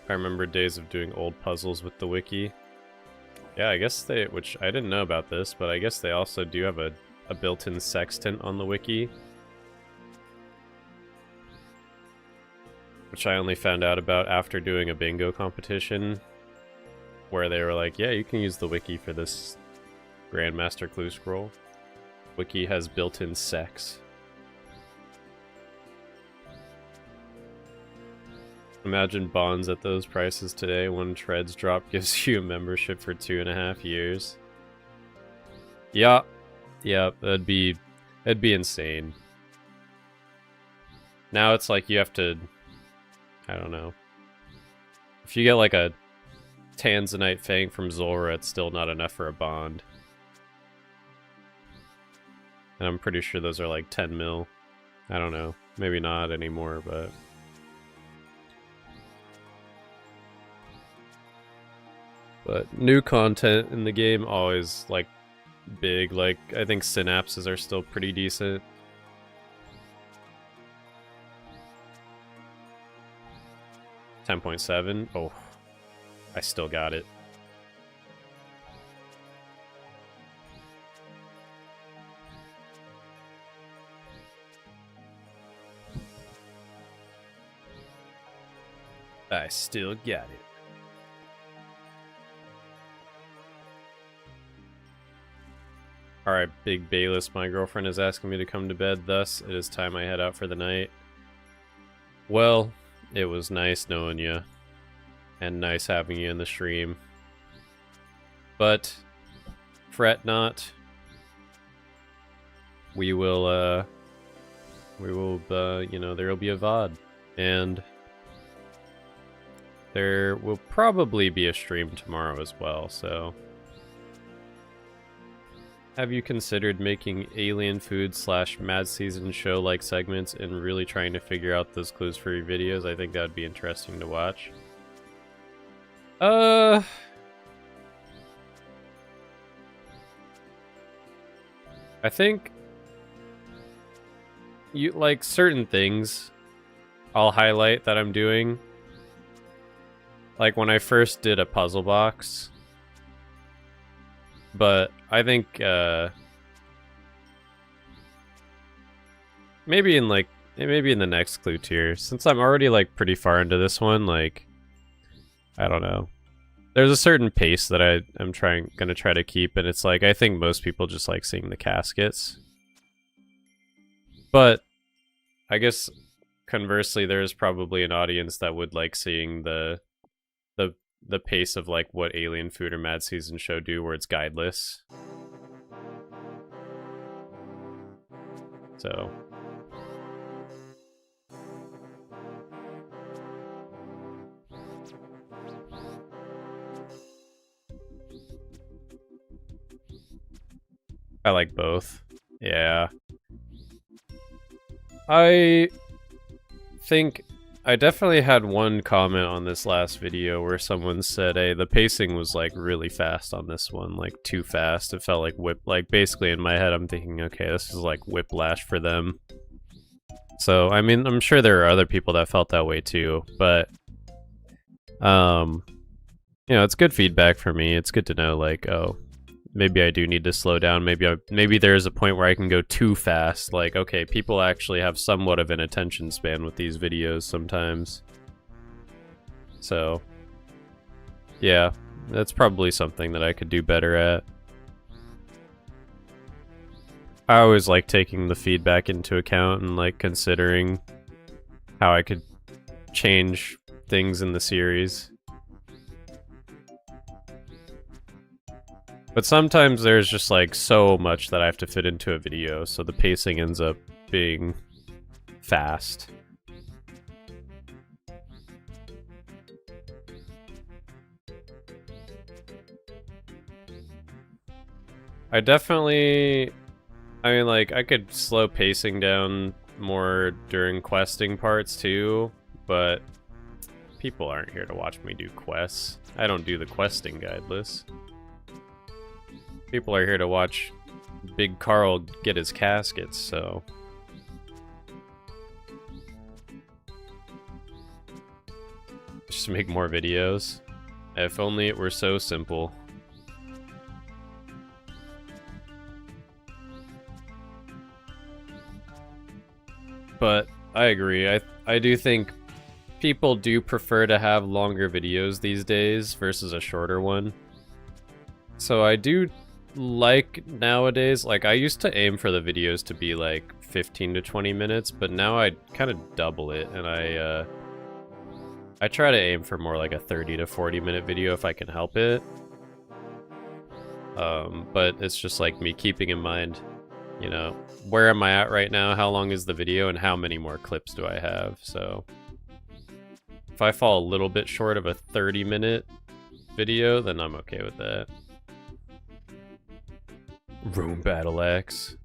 A: I remember days of doing old puzzles with the wiki. Yeah, I guess they, which I didn't know about this, but I guess they also do have a built-in sextant on the wiki. Which I only found out about after doing a bingo competition, where they were like, yeah, you can use the wiki for this Grandmaster clue scroll. Wiki has built-in sex. Imagine bonds at those prices today. When Treads drop gives you a membership for 2.5 years. Yeah, that'd be insane. Now it's like you have to, I don't know. If you get like a Tanzanite Fang from Zora, it's still not enough for a bond. And I'm pretty sure those are like 10 mil. I don't know. Maybe not anymore, but... But new content in the game always, like, big. Like, I think synapses are still pretty decent. $10.7. Oh, I still got it. I still got it. Alright, Big Bayless, my girlfriend is asking me to come to bed, thus it is time I head out for the night. Well, it was nice knowing you, and nice having you in the stream. But, fret not. We will, you know, there'll be a VOD, and there will probably be a stream tomorrow as well, so... Have you considered making alien food / Mad Season show-like segments and really trying to figure out those clues for your videos? I think that would be interesting to watch. I think... you like certain things I'll highlight that I'm doing. Like when I first did a puzzle box. But I think maybe in the next clue tier, since I'm already like pretty far into this one, like I don't know. There's a certain pace that I'm gonna try to keep, and it's like I think most people just like seeing the caskets. But I guess conversely, there's probably an audience that would like seeing the pace of like what Alien Food or Mad Season show do, where it's guideless. So I like both. Yeah. I think I definitely had one comment on this last video where someone said, hey, the pacing was like really fast on this one, like too fast. It felt like like basically in my head I'm thinking, okay, this is like whiplash for them. So, I mean, I'm sure there are other people that felt that way too, but you know, it's good feedback for me. It's good to know like, oh, maybe I do need to slow down. Maybe there's a point where I can go too fast. Like, okay, people actually have somewhat of an attention span with these videos sometimes. So, yeah, that's probably something that I could do better at. I always like taking the feedback into account and like considering how I could change things in the series. But sometimes there's just like so much that I have to fit into a video, so the pacing ends up being fast. I mean, like, I could slow pacing down more during questing parts too, but people aren't here to watch me do quests. I don't do the questing guideless. People are here to watch Big Carl get his caskets, so... Just make more videos. If only it were so simple. But I agree. I do think people do prefer to have longer videos these days versus a shorter one. So I do like nowadays, like I used to aim for the videos to be like 15 to 20 minutes, but now I kind of double it, and I try to aim for more like a 30 to 40 minute video if I can help it. But it's just like me keeping in mind, you know, where am I at right now, how long is the video, and how many more clips do I have. So if I fall a little bit short of a 30-minute video, then I'm okay with that. Rune Battle Axe.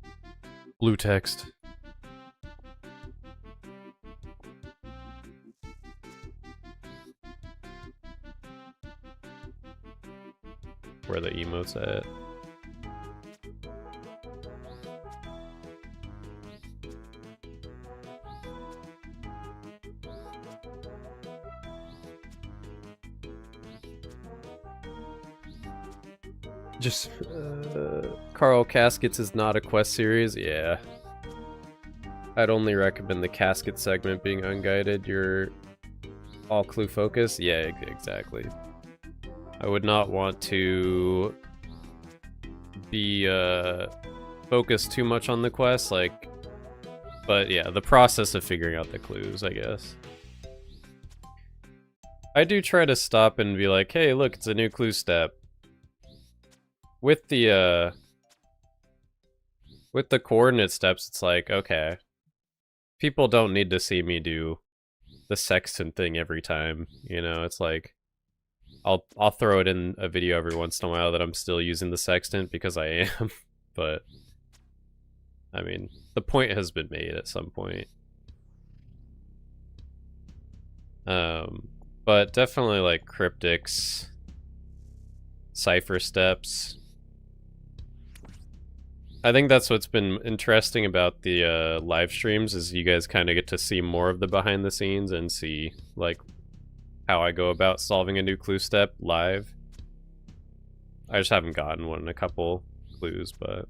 A: Blue text. Where the emotes at? Just, Carl, Caskets is not a quest series? Yeah. I'd only recommend the Casket segment being unguided. You're all clue focus? Yeah, exactly. I would not want to be, focused too much on the quest, like, but yeah, the process of figuring out the clues, I guess. I do try to stop and be like, hey, look, it's a new clue step. With the coordinate steps, it's like, okay, people don't need to see me do the sextant thing every time, you know? It's like, I'll throw it in a video every once in a while that I'm still using the sextant because I am, but I mean, the point has been made at some point. But definitely like cryptics, cipher steps. I think that's what's been interesting about the live streams is you guys kind of get to see more of the behind the scenes and see like how I go about solving a new clue step live. I just haven't gotten one in a couple clues, but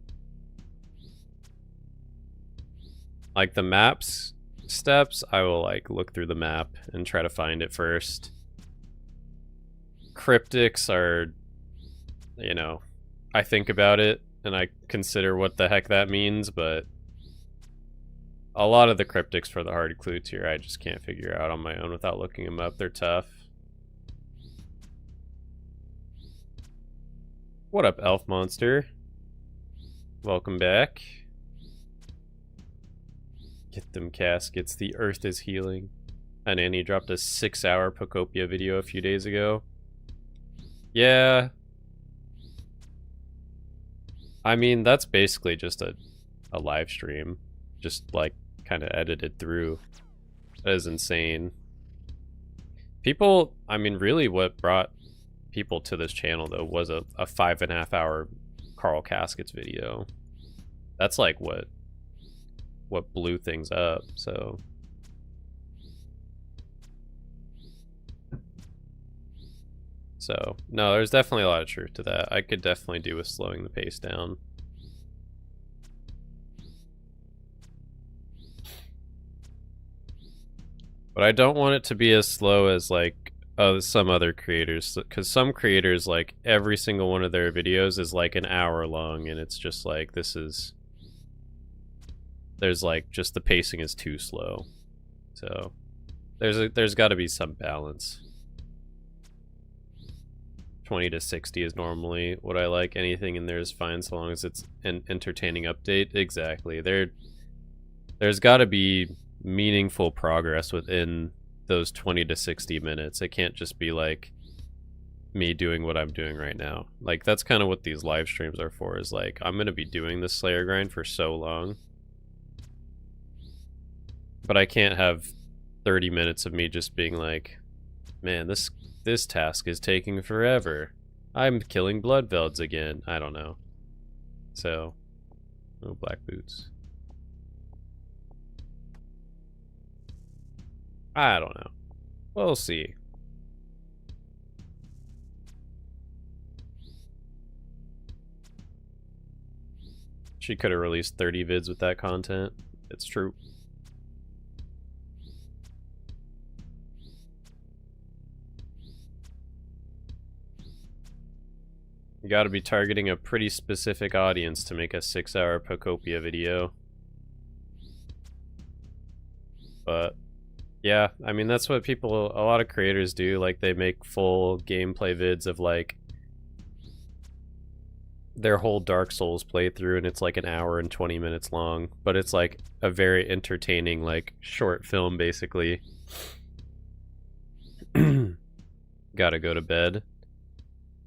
A: like the maps steps, I will like look through the map and try to find it first. Cryptics are, you know, I think about it and I consider what the heck that means, but a lot of the cryptics for the hard clue tier I just can't figure out on my own without looking them up. They're tough. What up, Elf Monster? Welcome back. Get them caskets. The earth is healing. And Annie dropped a 6-hour Pocopia video a few days ago. Yeah. I mean, that's basically just a live stream. Just, like, kind of edited through. That is insane. People, I mean, really what brought people to this channel, though, was a 5.5-hour Carl Caskets video. That's, like, what blew things up, so... So, no, there's definitely a lot of truth to that. I could definitely do with slowing the pace down. But I don't want it to be as slow as, like, some other creators. Because some creators, like, every single one of their videos is, like, an hour long, and it's just, like, this is... There's, like, just the pacing is too slow. So, there's got to be some balance. 20 to 60 is normally what I like. Anything in there is fine so long as it's an entertaining update. Exactly. There's got to be meaningful progress within those 20 to 60 minutes. It can't just be like me doing what I'm doing right now. Like, that's kind of what these live streams are for, is like, I'm going to be doing this Slayer grind for so long. But I can't have 30 minutes of me just being like, man, this task is taking forever. I'm killing Bloodvelds again. I don't know. So, no black boots. I don't know. We'll see. She could have released 30 vids with that content. It's true. You gotta be targeting a pretty specific audience to make a 6-hour Pocopia video. But, yeah, I mean, that's what a lot of creators do. Like, they make full gameplay vids of, like, their whole Dark Souls playthrough, and it's like an hour and 20 minutes long. But it's, like, a very entertaining, like, short film, basically. Gotta go to bed.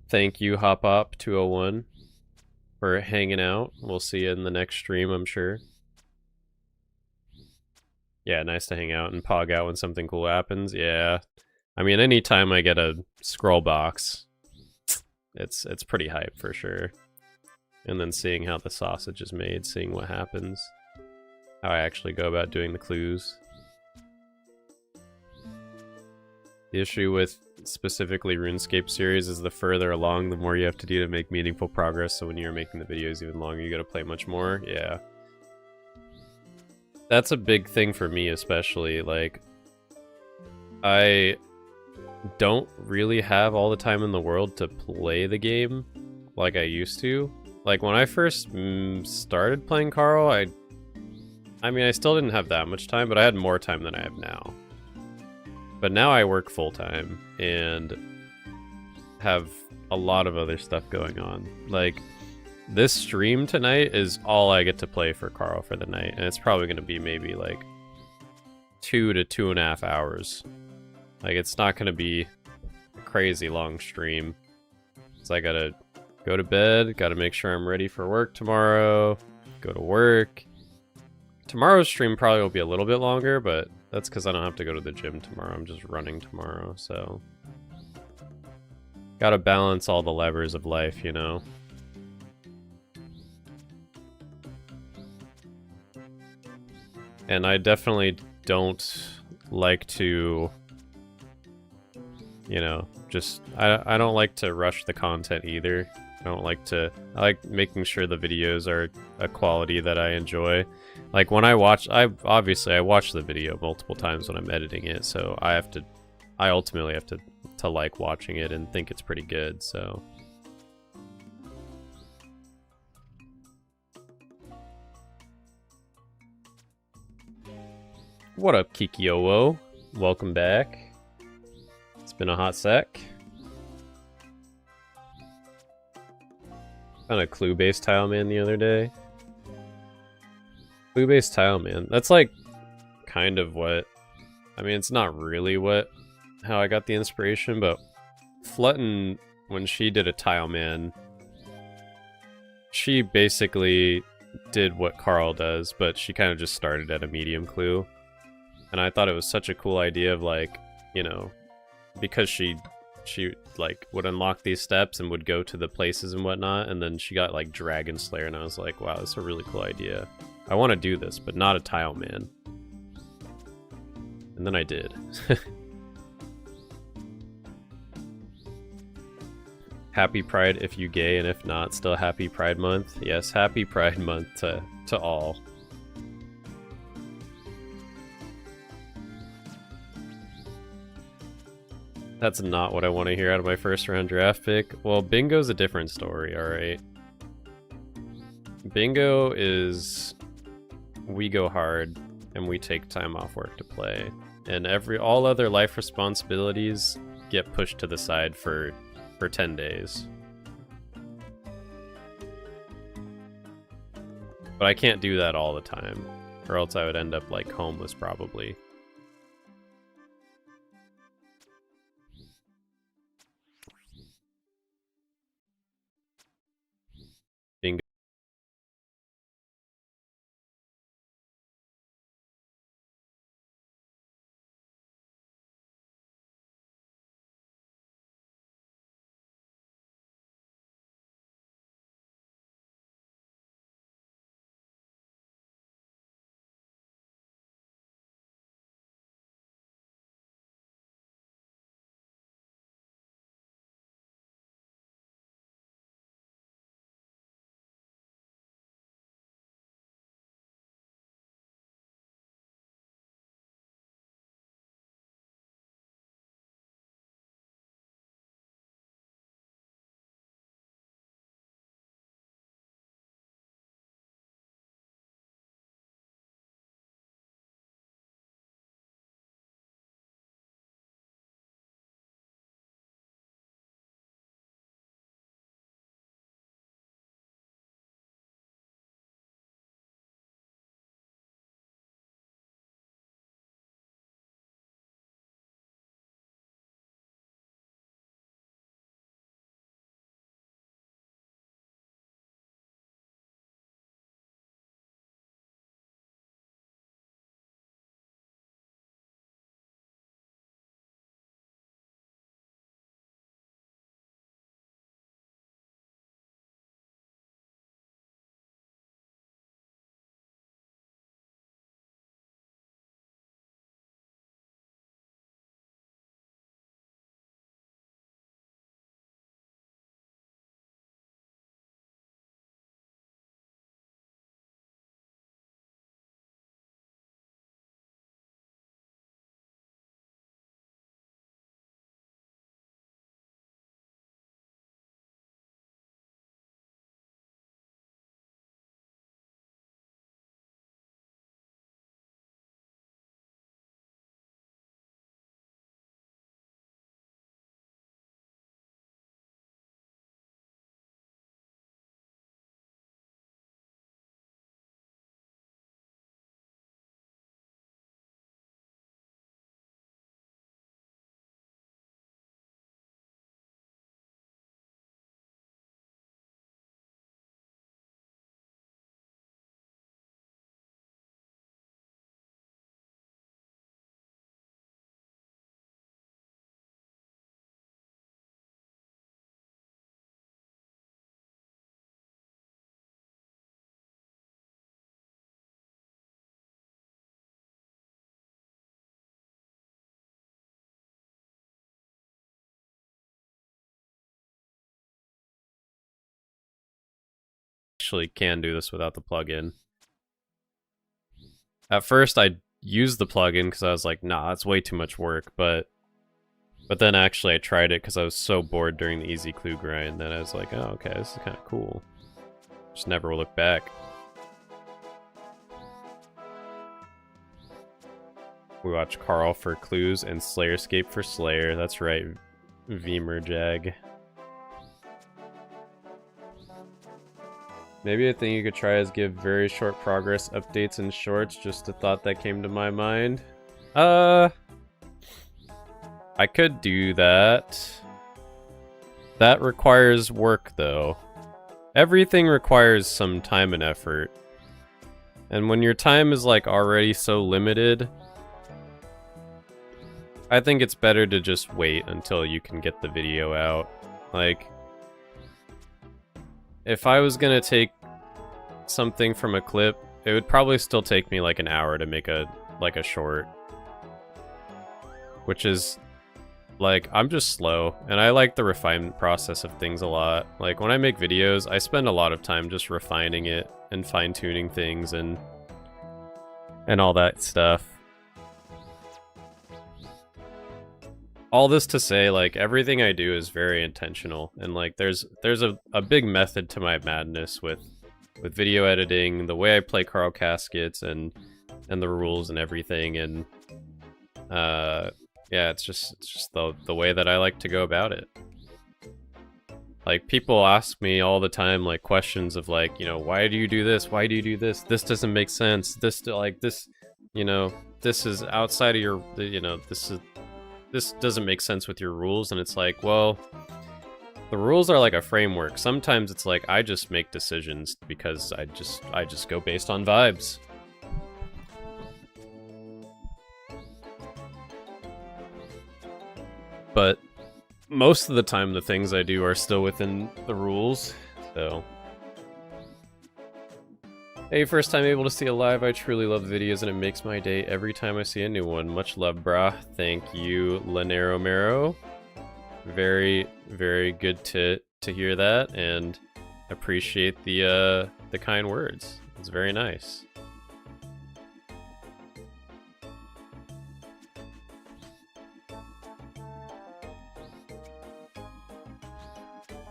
A: Thank you, HopHop201, for hanging out. We'll see you in the next stream, I'm sure. Yeah, nice to hang out and pog out when something cool happens. Yeah. I mean, anytime I get a scroll box, it's pretty hype for sure. And then seeing how the sausage is made, seeing what happens, how I actually go about doing the clues. The issue with specifically RuneScape series is the further along, the more you have to do to make meaningful progress, so when you're making the videos even longer, you gotta play much more. Yeah. That's a big thing for me, especially. Like, I don't really have all the time in the world to play the game like I used to. Like, when I first started playing Carl, I mean, I still didn't have that much time, but I had more time than I have now. But now I work full-time and have a lot of other stuff going on. Like, this stream tonight is all I get to play for Carl for the night, and it's probably going to be maybe like 2 to 2.5 hours. Like, it's not going to be a crazy long stream. So I gotta go to bed, gotta make sure I'm ready for work tomorrow, go to work. Tomorrow's stream probably will be a little bit longer, but that's because I don't have to go to the gym tomorrow. I'm just running tomorrow, so... Gotta balance all the levers of life, you know? And I definitely don't like to... You know, just... I don't like to rush the content either. I don't like to... I like making sure the videos are a quality that I enjoy. Like, when I watch... Obviously, I watch the video multiple times when I'm editing it, so I ultimately have to like watching it and think it's pretty good, so... What up, Kikiowo? Welcome back. It's been a hot sec. Found a clue-based tile man the other day. Clue-based tile man. That's like kind of what... I mean, it's not really how I got the inspiration, but Flutton, when she did a tile man, she basically did what Carl does, but she kind of just started at a medium clue. And I thought it was such a cool idea of, like, you know, because she like would unlock these steps and would go to the places and whatnot, and then she got like Dragon Slayer, and I was like, wow, that's a really cool idea. I want to do this, but not a tile man. And then I did. Happy Pride if you gay, and if not, still happy Pride Month. Yes, happy Pride Month to all. That's not what I want to hear out of my first round draft pick. Well, Bingo's a different story, alright? Bingo is... we go hard, and we take time off work to play. And all other life responsibilities get pushed to the side for 10 days. But I can't do that all the time, or else I would end up, like, homeless, probably. Bingo. actually can do this without the plugin. At first, I used the plugin because I was like, nah, it's way too much work, but then actually I tried it because I was so bored during the easy clue grind that I was like, oh, okay, this is kind of cool. Just never look back. We watch Carl for clues and Slayerscape for Slayer. That's right, Veemer Jag. Maybe a thing you could try is give very short progress updates in shorts. Just a thought that came to my mind. I could do that. That requires work, though. Everything requires some time and effort. And when your time is, like, already so limited, I think it's better to just wait until you can get the video out. Like, if I was gonna take something from a clip, it would probably still take me, like, an hour to make a short. Which is... like, I'm just slow, and I like the refinement process of things a lot. Like, when I make videos, I spend a lot of time just refining it and fine-tuning things and all that stuff. All this to say, like, everything I do is very intentional, and, like, there's a big method to my madness with video editing, the way I play Carl Caskets, and the rules and everything, and, yeah, it's just the way that I like to go about it. Like, people ask me all the time, like, questions of, like, you know, why do you do this? Why do you do this? This doesn't make sense. This, like, this, you know, this is outside of your, you know, this doesn't make sense with your rules. And it's like, well, the rules are like a framework. Sometimes it's like, I just make decisions because I just go based on vibes. But most of the time, the things I do are still within the rules, so... Hey, first time able to see a live. I truly love videos, and it makes my day every time I see a new one. Much love, brah. Thank you, Lanero Mero. Very, very good to hear that, and appreciate the kind words. It's very nice.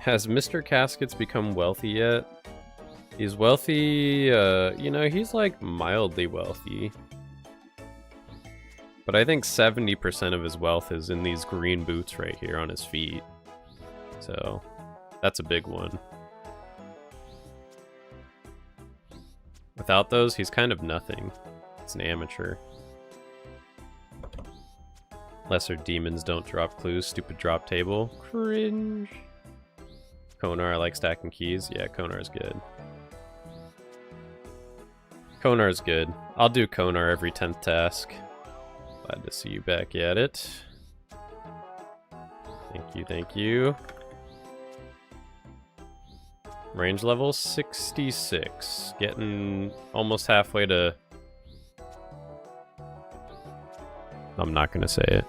A: Has Mr. Caskets become wealthy yet? He's wealthy, you know, he's like mildly wealthy. But I think 70% of his wealth is in these green boots right here on his feet. So, that's a big one. Without those, he's kind of nothing. He's an amateur. Lesser demons don't drop clues. Stupid drop table. Cringe. Konar, I like stacking keys. Yeah, Konar's good. Konar's good. I'll do Konar every 10th task. Glad to see you back at it. Thank you, thank you. Range level 66. Getting almost halfway to... I'm not gonna say it.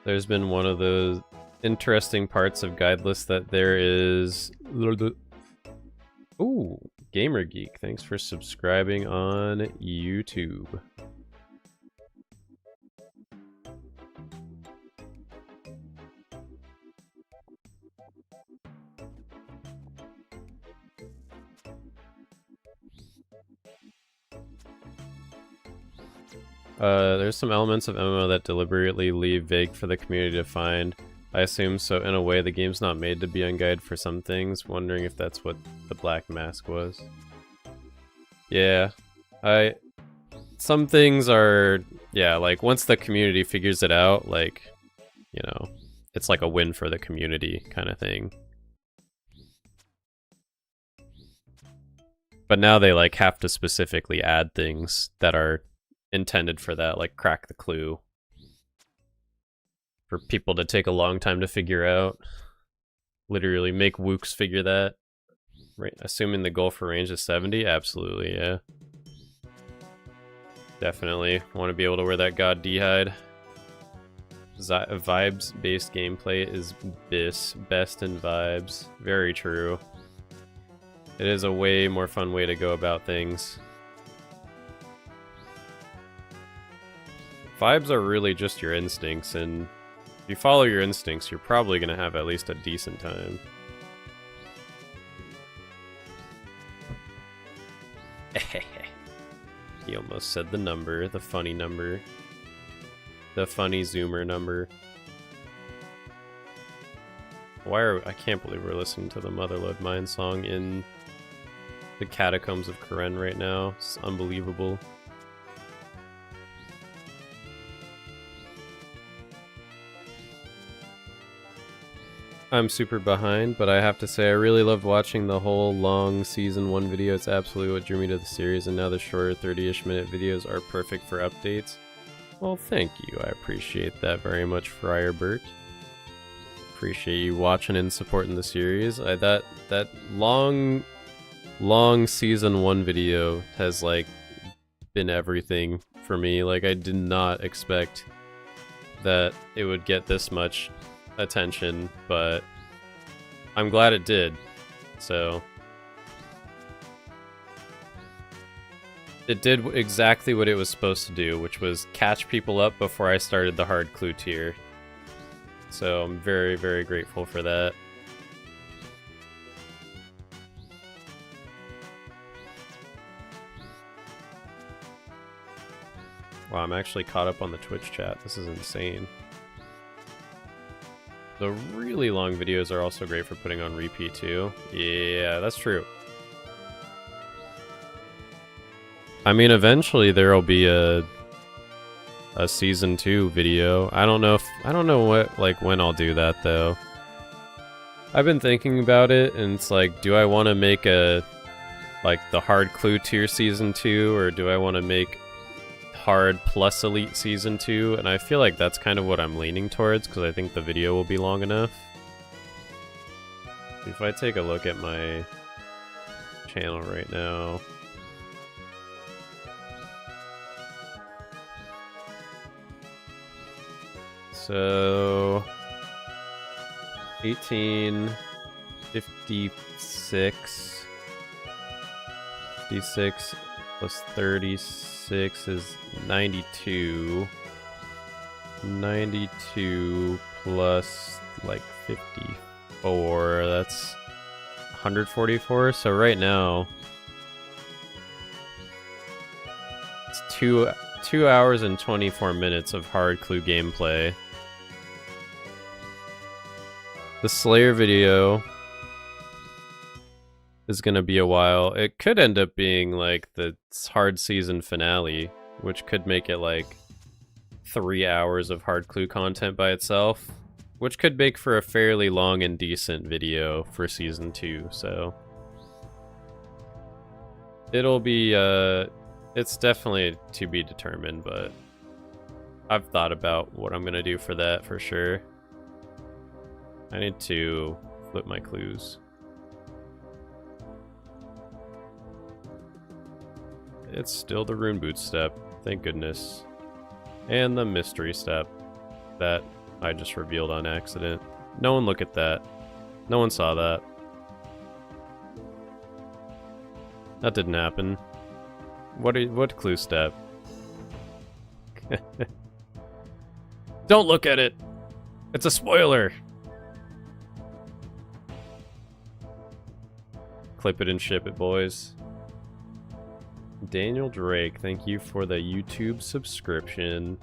A: There's been one of the interesting parts of Guideless that there is... Ooh, Gamer Geek, thanks for subscribing on YouTube. There's some elements of MMO that deliberately leave vague for the community to find. I assume so. In a way, the game's not made to be on guide for some things. Wondering if that's what the Black Mask was. Yeah. Some things are... Yeah, like, once the community figures it out, like, you know, it's like a win for the community kind of thing. But now they, like, have to specifically add things that are intended for that, like crack the clue. For people to take a long time to figure out. Literally make wooks figure that. Right, assuming the goal for range is 70? Absolutely, yeah. Definitely want to be able to wear that God D-hide. Vibes-based gameplay is best in vibes. Very true. It is a way more fun way to go about things. Vibes are really just your instincts, and if you follow your instincts, you're probably going to have at least a decent time. He almost said the number, the funny number. The funny zoomer number. I can't believe we're listening to the Motherlode Mine song in the catacombs of Karen right now. It's unbelievable. I'm super behind, but I have to say I really loved watching the whole long Season 1 video. It's absolutely what drew me to the series, and now the shorter 30-ish minute videos are perfect for updates. Well, thank you. I appreciate that very much, Friarbert. Appreciate you watching and supporting the series. That long Season 1 video has, like, been everything for me. Like, I did not expect that it would get this much attention, but I'm glad it did. So it did exactly what it was supposed to do, which was catch people up before I started the hard clue tier. So I'm very, very grateful for that. Wow, I'm actually caught up on the Twitch chat. This is insane. The really long videos are also great for putting on repeat too. Yeah, that's true. I mean, eventually there'll be a season 2 video. I don't know when I'll do that though. I've been thinking about it, and it's like, do I want to make the hard clue tier season 2, or do I want to make hard plus elite season 2? And I feel like that's kind of what I'm leaning towards, because I think the video will be long enough. If I take a look at my channel right now, so 1856 56 plus 36 is 92. 92 plus like 54, that's 144. So right now it's 2 hours and 24 minutes of hard clue gameplay. The Slayer video is gonna be a while. It could end up being like the hard season finale, which could make it like 3 hours of hard clue content by itself, which could make for a fairly long and decent video for season 2. So it'll be it's definitely to be determined, but I've thought about what I'm gonna do for that for sure. I need to flip my clues. It's still the rune boot step, thank goodness. And the mystery step that I just revealed on accident. No one look at that. No one saw that. That didn't happen. What clue step? Don't look at it! It's a spoiler! Clip it and ship it, boys. Daniel Drake, thank you for the YouTube subscription.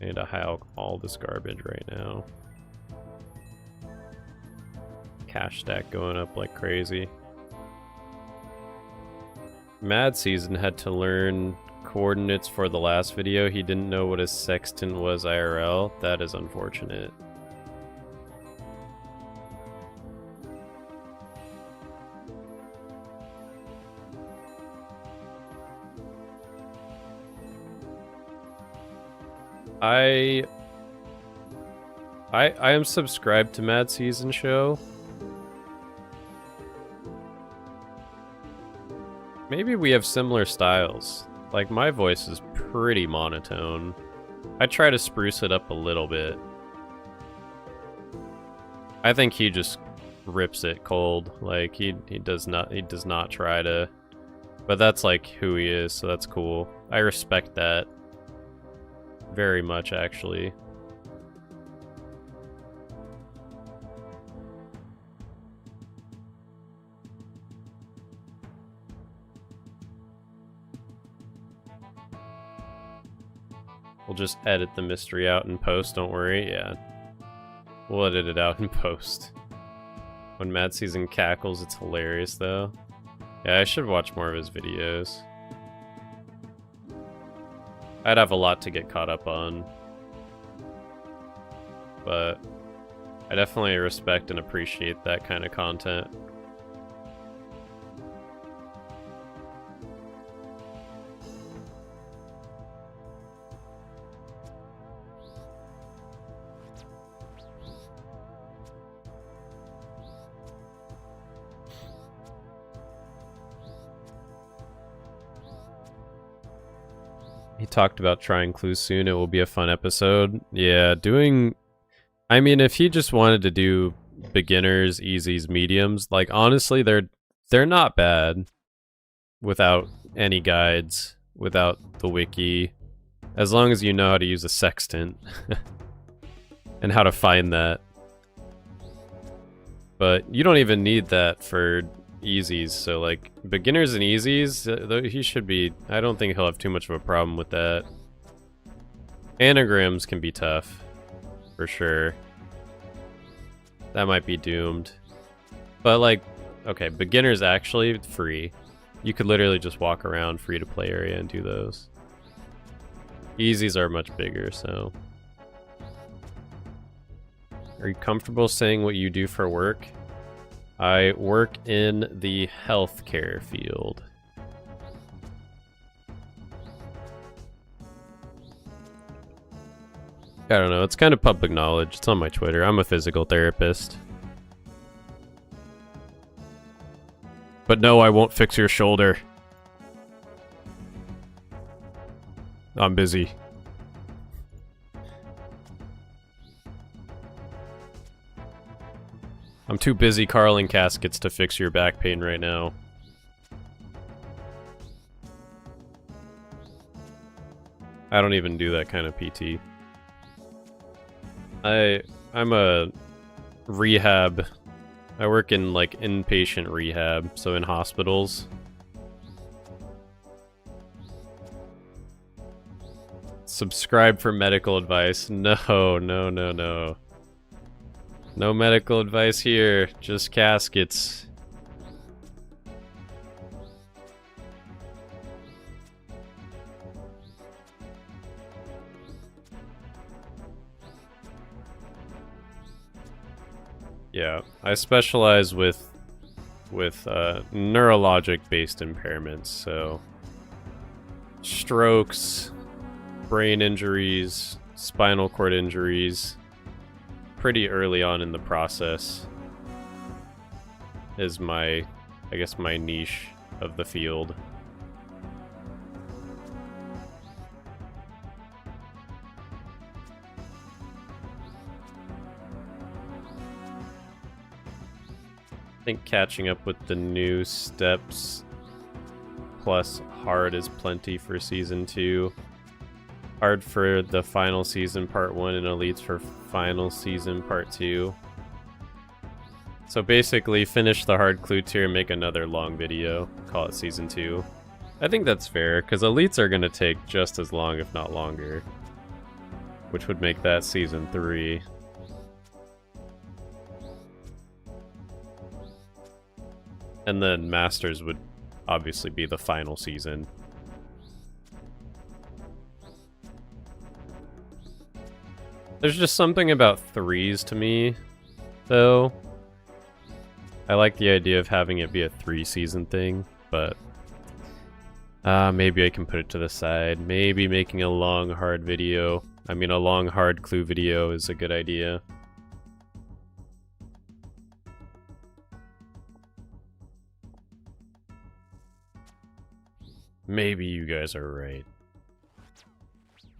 A: I need to hack all this garbage right now. Cash stack going up like crazy. Mad Season had to learn coordinates for the last video. He didn't know what his sextant was IRL. That is unfortunate. I am subscribed to Mad Season Show. Maybe we have similar styles. Like, my voice is pretty monotone. I try to spruce it up a little bit. I think he just rips it cold. Like, he does not try to... But that's like who he is, so that's cool. I respect that very much, actually. We'll just edit the mystery out in post, don't worry, yeah. We'll edit it out in post. When Mad Season cackles, it's hilarious though. Yeah, I should watch more of his videos. I'd have a lot to get caught up on. But I definitely respect and appreciate that kind of content. He talked about trying clues soon. It will be a fun episode. Yeah, I mean, if he just wanted to do beginners, easies, mediums, like honestly, they're not bad without any guides, without the wiki, as long as you know how to use a sextant and how to find that. But you don't even need that for easies, so like beginners and easies, he should be, I don't think he'll have too much of a problem with that. Anagrams can be tough, for sure. That might be doomed. But like, okay, beginners actually free. You could literally just walk around free to play area and do those. Easies are much bigger, so. Are you comfortable saying what you do for work? I work in the healthcare field. I don't know, it's kind of public knowledge. It's on my Twitter. I'm a physical therapist. But no, I won't fix your shoulder. I'm busy. I'm too busy carling caskets to fix your back pain right now. I don't even do that kind of PT. I'm a rehab. I work in like inpatient rehab, so in hospitals. Subscribe for medical advice. No, no, no, no. No medical advice here, just caskets. Yeah, I specialize with neurologic-based impairments, so strokes, brain injuries, spinal cord injuries. Pretty early on in the process is my, I guess, my niche of the field. I think catching up with the new steps plus hard is plenty for season 2. Hard for the final season part 1 and elites for final season part 2. So basically finish the hard clue tier and make another long video. Call it season 2. I think that's fair, because elites are going to take just as long, if not longer. Which would make that season 3. And then Masters would obviously be the final season. There's just something about 3s to me, though. I like the idea of having it be a 3-season thing, but maybe I can put it to the side. Maybe making a long, hard video. I mean, a long, hard clue video is a good idea. Maybe you guys are right.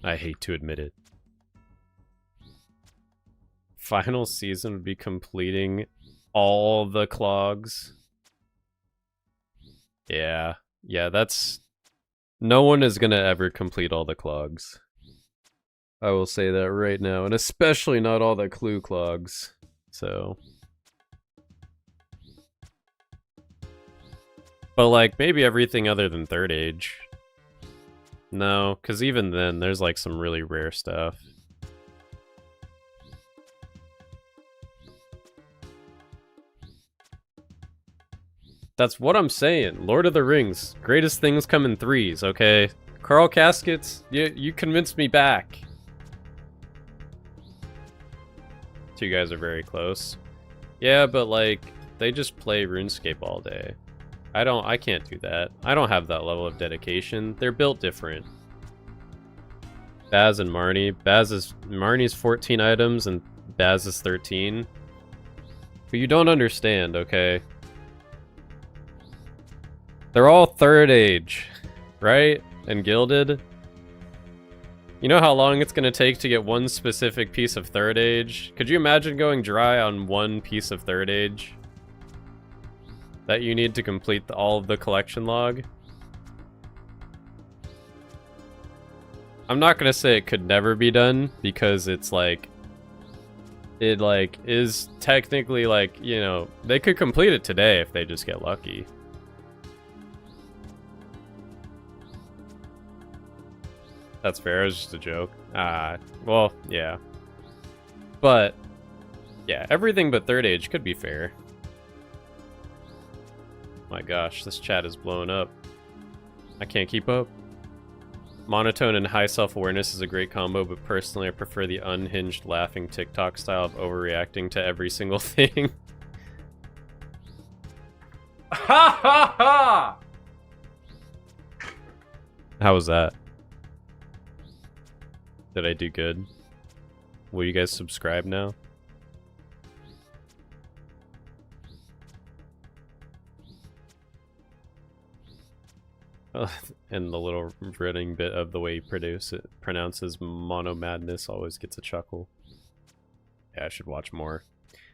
A: I hate to admit it. Final season would be completing all the clogs. Yeah. Yeah, that's... No one is gonna ever complete all the clogs. I will say that right now, and especially not all the clue clogs. So... But like, maybe everything other than Third Age. No, because even then, there's like some really rare stuff. That's what I'm saying. Lord of the Rings. Greatest things come in threes, okay? Carl Caskets, you convinced me back. So you guys are very close. Yeah, but like, they just play RuneScape all day. I can't do that. I don't have that level of dedication. They're built different. Baz and Marnie. Marnie's 14 items and Baz is 13. But you don't understand, okay? They're all Third Age, right? And gilded. You know how long it's gonna take to get one specific piece of Third Age? Could you imagine going dry on one piece of Third Age that you need to complete all of the collection log? I'm not gonna say it could never be done, because it's like... It like, is technically like, you know, they could complete it today if they just get lucky. That's fair, it was just a joke. Well, yeah. But, yeah, everything but Third Age could be fair. My gosh, this chat is blowing up. I can't keep up. Monotone and high self-awareness is a great combo, but personally I prefer the unhinged laughing TikTok style of overreacting to every single thing. Ha ha ha! How was that? Did I do good? Will you guys subscribe now? And the little running bit of the way he pronounces Mono Madness always gets a chuckle. Yeah, I should watch more.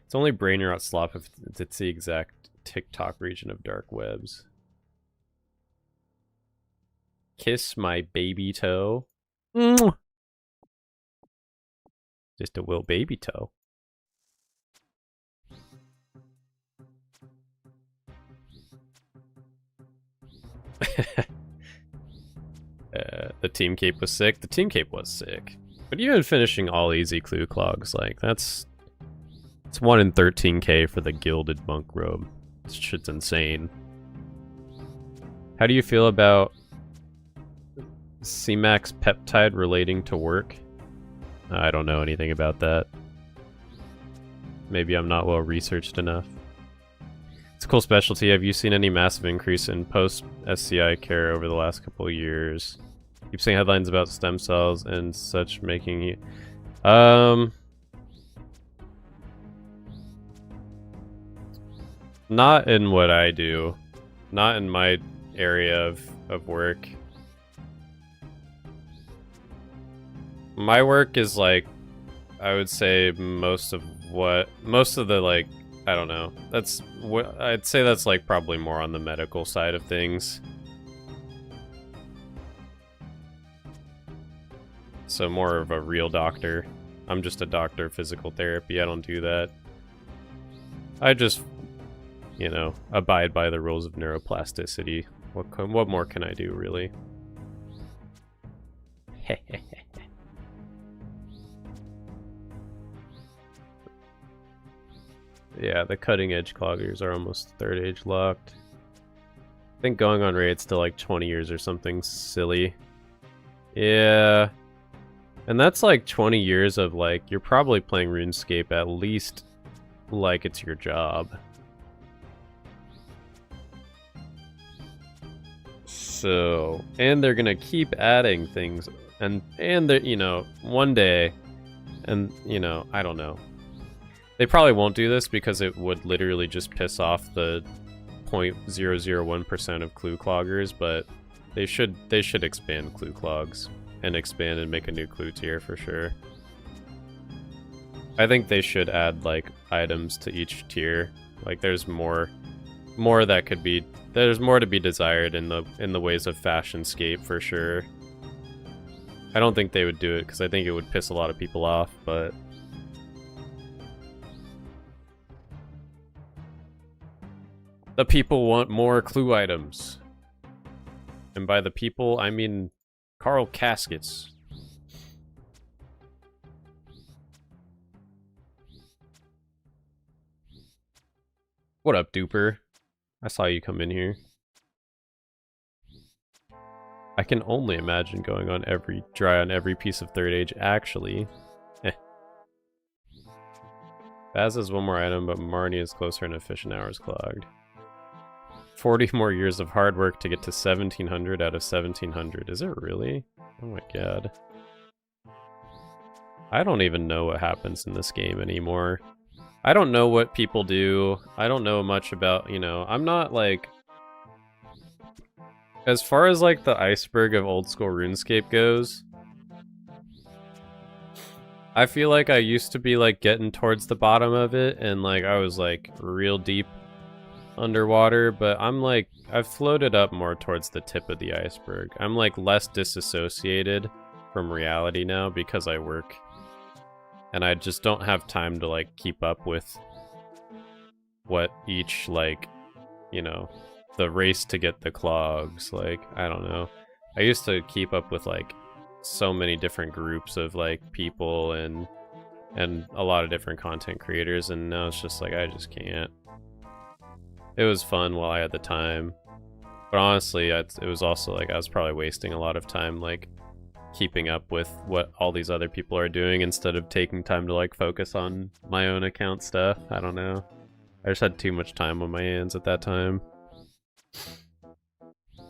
A: It's only brain rot slop if it's the exact TikTok region of dark webs. Kiss my baby toe. Mwah! Just a little baby toe. The team cape was sick. The team cape was sick. But even finishing all easy clue clogs, like, it's 1 in 13k for the gilded monk robe. This shit's insane. How do you feel about C-Max peptide relating to work? I don't know anything about that. Maybe I'm not well researched enough. It's a cool specialty. Have you seen any massive increase in post-SCI care over the last couple of years? Keep seeing headlines about stem cells and such making you... Not in what I do. Not in my area of work. My work is like, I would say most of the like, I don't know. That's what I'd say. That's like probably more on the medical side of things. So more of a real doctor. I'm just a doctor of physical therapy. I don't do that. I just, you know, abide by the rules of neuroplasticity. What more can I do, really? Yeah, the cutting edge cloggers are almost Third Age locked. I think going on raids to like 20 years or something silly. Yeah. And that's like 20 years of like, you're probably playing RuneScape at least like it's your job. So, and they're gonna keep adding things, and they're, you know, one day, and, you know, I don't know. They probably won't do this because it would literally just piss off the 0.001% of clue cloggers, but They should expand clue clogs and expand and make a new clue tier for sure. I think they should add like items to each tier. Like there's more that could be, there's more to be desired in the ways of Fashionscape for sure. I don't think they would do it because I think it would piss a lot of people off, but the people want more clue items. And by the people, I mean Carl Caskets. What up, Duper? I saw you come in here. I can only imagine going on dry on every piece of Third Age, actually. Baz has one more item, but Marnie is closer and efficient hours clogged. 40 more years of hard work to get to 1700 out of 1700. Is it really? Oh my god. I don't even know what happens in this game anymore. I don't know what people do. I don't know much about, you know, I'm not like... As far as like the iceberg of old school RuneScape goes, I feel like I used to be like getting towards the bottom of it and like I was like real deep underwater, but I'm like, I've floated up more towards the tip of the iceberg. I'm like less disassociated from reality now because I work. And I just don't have time to like keep up with what each like, you know, the race to get the clogs, like, I don't know. I used to keep up with like so many different groups of like people and a lot of different content creators, and now it's just like I just can't. It was fun while I had the time, but honestly it was also like I was probably wasting a lot of time like keeping up with what all these other people are doing instead of taking time to like focus on my own account stuff. I don't know. I just had too much time on my hands at that time.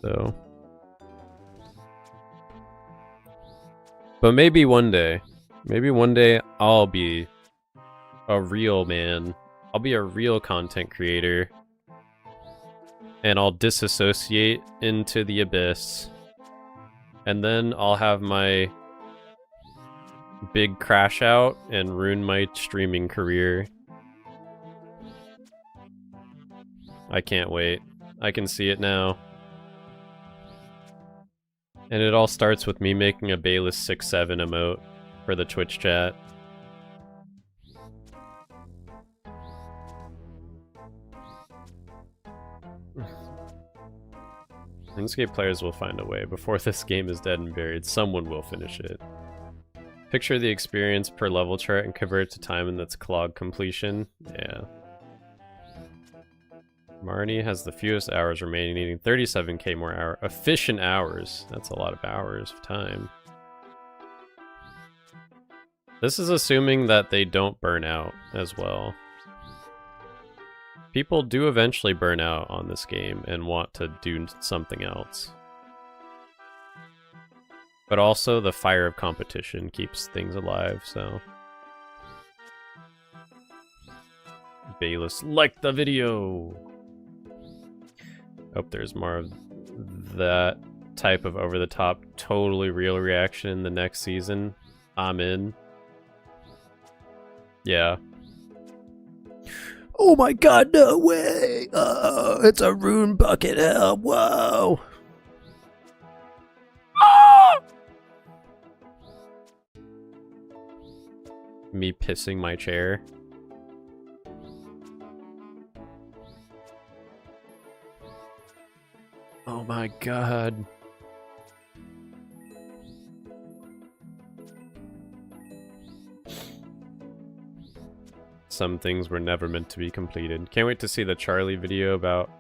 A: So. But maybe one day I'll be a real man. I'll be a real content creator. And I'll disassociate into the abyss. And then I'll have my big crash out and ruin my streaming career. I can't wait. I can see it now. And it all starts with me making a Bayless 6-7 emote for the Twitch chat. RuneScape players will find a way. Before this game is dead and buried, someone will finish it. Picture the experience per level chart and convert it to time and that's clog completion. Yeah. Marnie has the fewest hours remaining, needing 37k more efficient hours. That's a lot of hours of time. This is assuming that they don't burn out as well. People do eventually burn out on this game and want to do something else. But also the fire of competition keeps things alive, so... Bayless, like the video! Hope there's more of that type of over-the-top, totally real reaction in the next season. I'm in. Yeah. Oh my god, no way! Oh, it's a rune bucket hell, whoa! Ah! Me pissing my chair. Oh my god. Some things were never meant to be completed. Can't wait to see the Charlie video about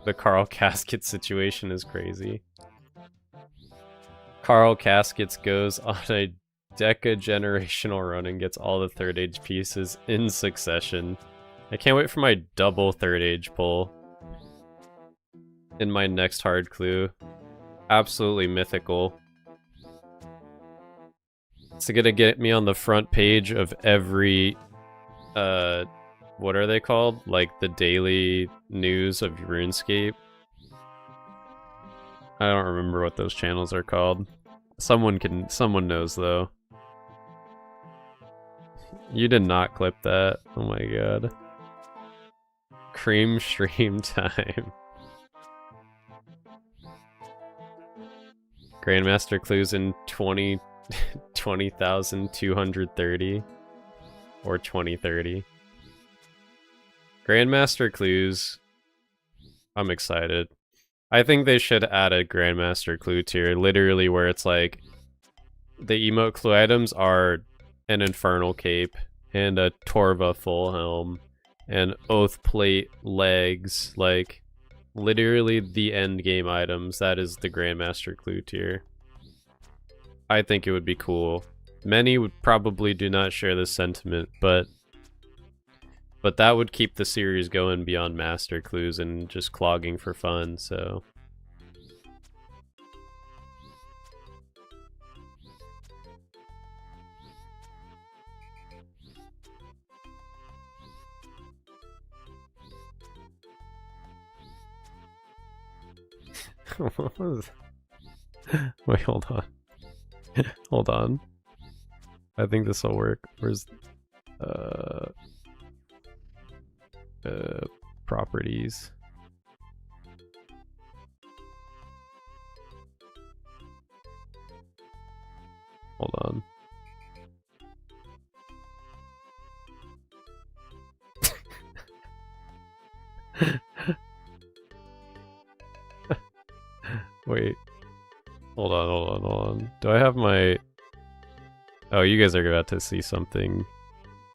A: the Carl Casket situation. Is crazy. Carl Caskets goes on a deca-generational run and gets all the Third Age pieces in succession. I can't wait for my double Third Age pull in my next hard clue. Absolutely mythical. It's gonna get me on the front page of every what are they called? Like the daily news of RuneScape. I don't remember what those channels are called. Someone knows though. You did not clip that. Oh my god. Cream stream time. Grandmaster clues in 20,230 or 2030. Grandmaster clues. I'm excited. I think they should add a Grandmaster clue tier, literally where it's like the emote clue items are an Infernal Cape and a Torva full helm and Oath Plate legs, like literally the end game items. That is the Grandmaster clue tier. I think it would be cool. Many would probably do not share this sentiment, but that would keep the series going beyond Master Clues and just clogging for fun, so... What was... Wait, hold on. Hold on. I think this will work. Where's... properties. Hold on. Wait. Hold on. Do I have my... Oh, you guys are about to see something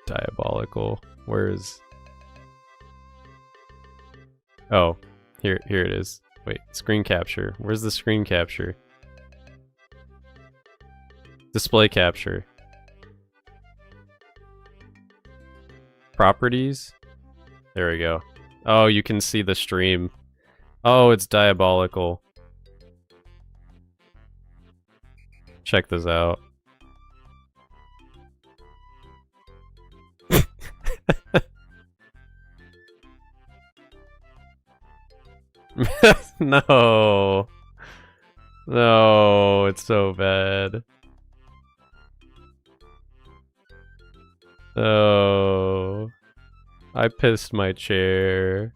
A: diabolical. Where's... Oh, here it is. Wait, screen capture. Where's the screen capture? Display capture. Properties? There we go. Oh, you can see the stream. Oh, it's diabolical. Check this out. No. No, it's so bad. Oh. I pissed my chair.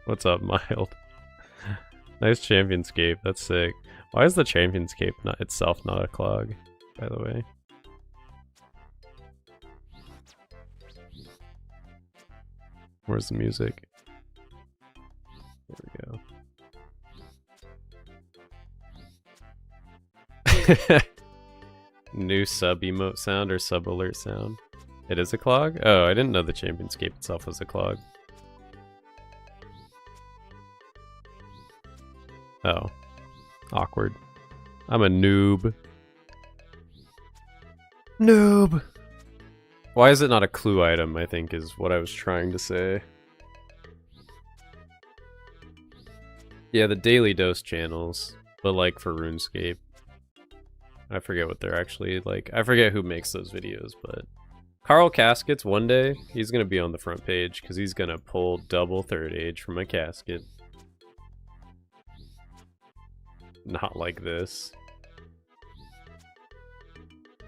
A: What's up, Mild? Nice Championscape, that's sick. Why is the Championscape not itself not a clog, by the way? Where's the music? There we go. New sub emote sound or sub alert sound? It is a clog? Oh, I didn't know the Championscape itself was a clog. Oh. Awkward. I'm a noob. Noob! Why is it not a clue item, I think, is what I was trying to say. Yeah, the Daily Dose channels, but like for RuneScape. I forget what they're actually like. I forget who makes those videos, but... Carl Caskets, one day, he's gonna be on the front page, because he's gonna pull double third age from a casket. Not like this.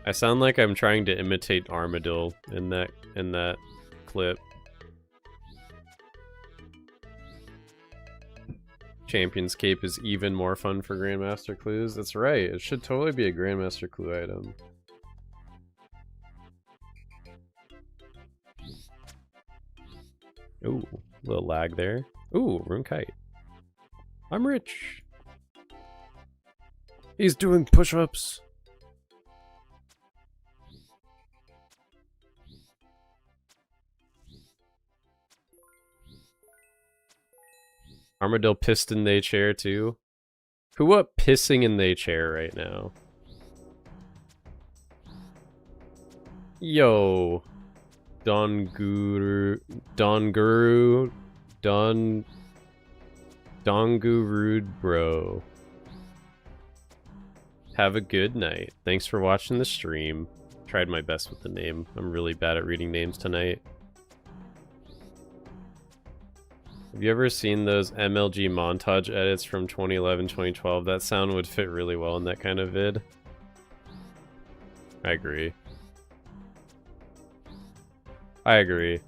A: I sound like I'm trying to imitate Armadillo in that clip. Championscape is even more fun for Grandmaster clues. That's right. It should totally be a Grandmaster clue item. Ooh, little lag there. Ooh, Rune Kite. I'm rich. He's doing push-ups. Armadillo pissed in their chair too. Who what pissing in their chair right now? Yo. Donguru, bro. Have a good night. Thanks for watching the stream. Tried my best with the name. I'm really bad at reading names tonight. Have you ever seen those MLG montage edits from 2011, 2012? That sound would fit really well in that kind of vid. I agree. I agree.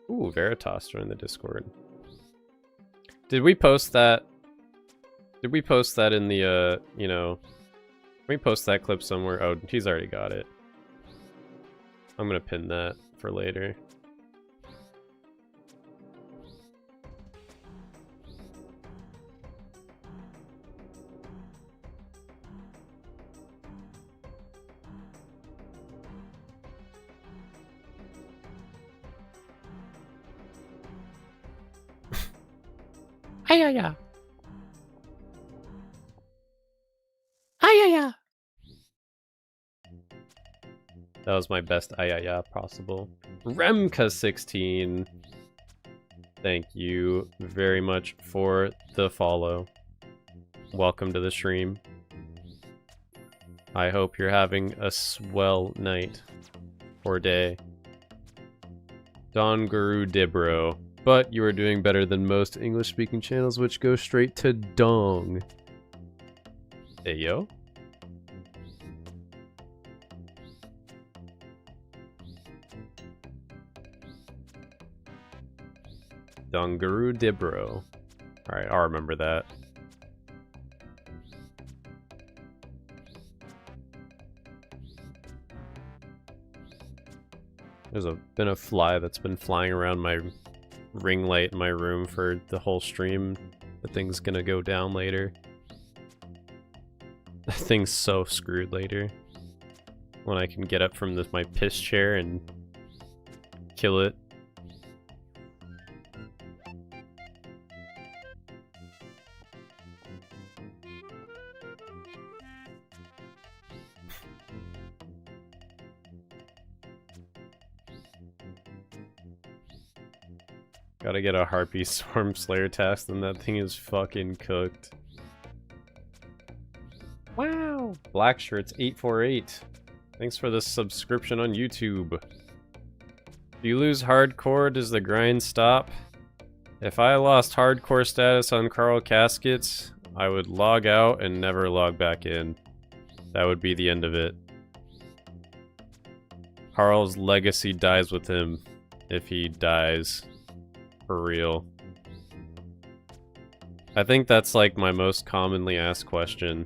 A: Ooh, Veritas joined the Discord. Did we post that? Did we post that in the, you know... Can we post that clip somewhere? Oh, he's already got it. I'm gonna pin that for later. Ayaya. Ayaya. That was my best ayaya possible. Remka16. Thank you very much for the follow. Welcome to the stream. I hope you're having a swell night or day. Don Guru Dibro. But you are doing better than most English-speaking channels, which go straight to dong. Hey, yo. Donguru Dibro. Alright, I'll remember that. There's been a fly that's been flying around my ring light in my room for the whole stream. The thing's gonna go down later. The thing's so screwed later. When I can get up from my piss chair and kill it. Gotta get a Harpy Storm Slayer task, and that thing is fucking cooked. Wow! Black Shirts 848. Thanks for the subscription on YouTube. If you lose hardcore, does the grind stop? If I lost hardcore status on Carl Caskets, I would log out and never log back in. That would be the end of it. Carl's legacy dies with him if he dies. For real. I think that's like my most commonly asked question.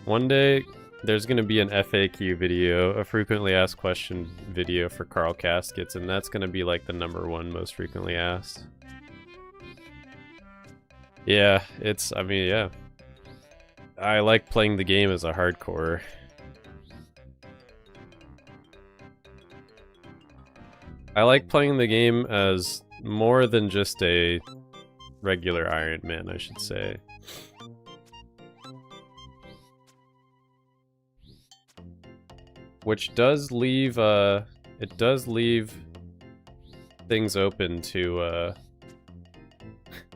A: One day, there's gonna be an FAQ video, a frequently asked question video for Carl Caskets, and that's gonna be like the #1 most frequently asked. Yeah, I mean, yeah. I like playing the game as a hardcore. I like playing the game as more than just a regular Ironman, I should say. Which does leave, it does leave things open to,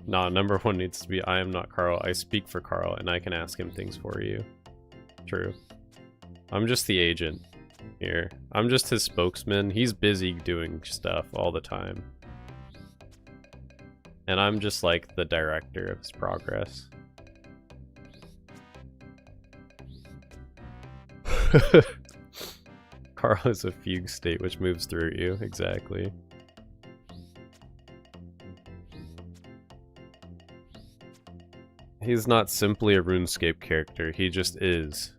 A: nah, #1 needs to be, I am not Carl, I speak for Carl, and I can ask him things for you. True. I'm just the agent here. I'm just his spokesman. He's busy doing stuff all the time. And I'm just like the director of his progress. Carl is a fugue state which moves through you, exactly. He's not simply a RuneScape character, he just is.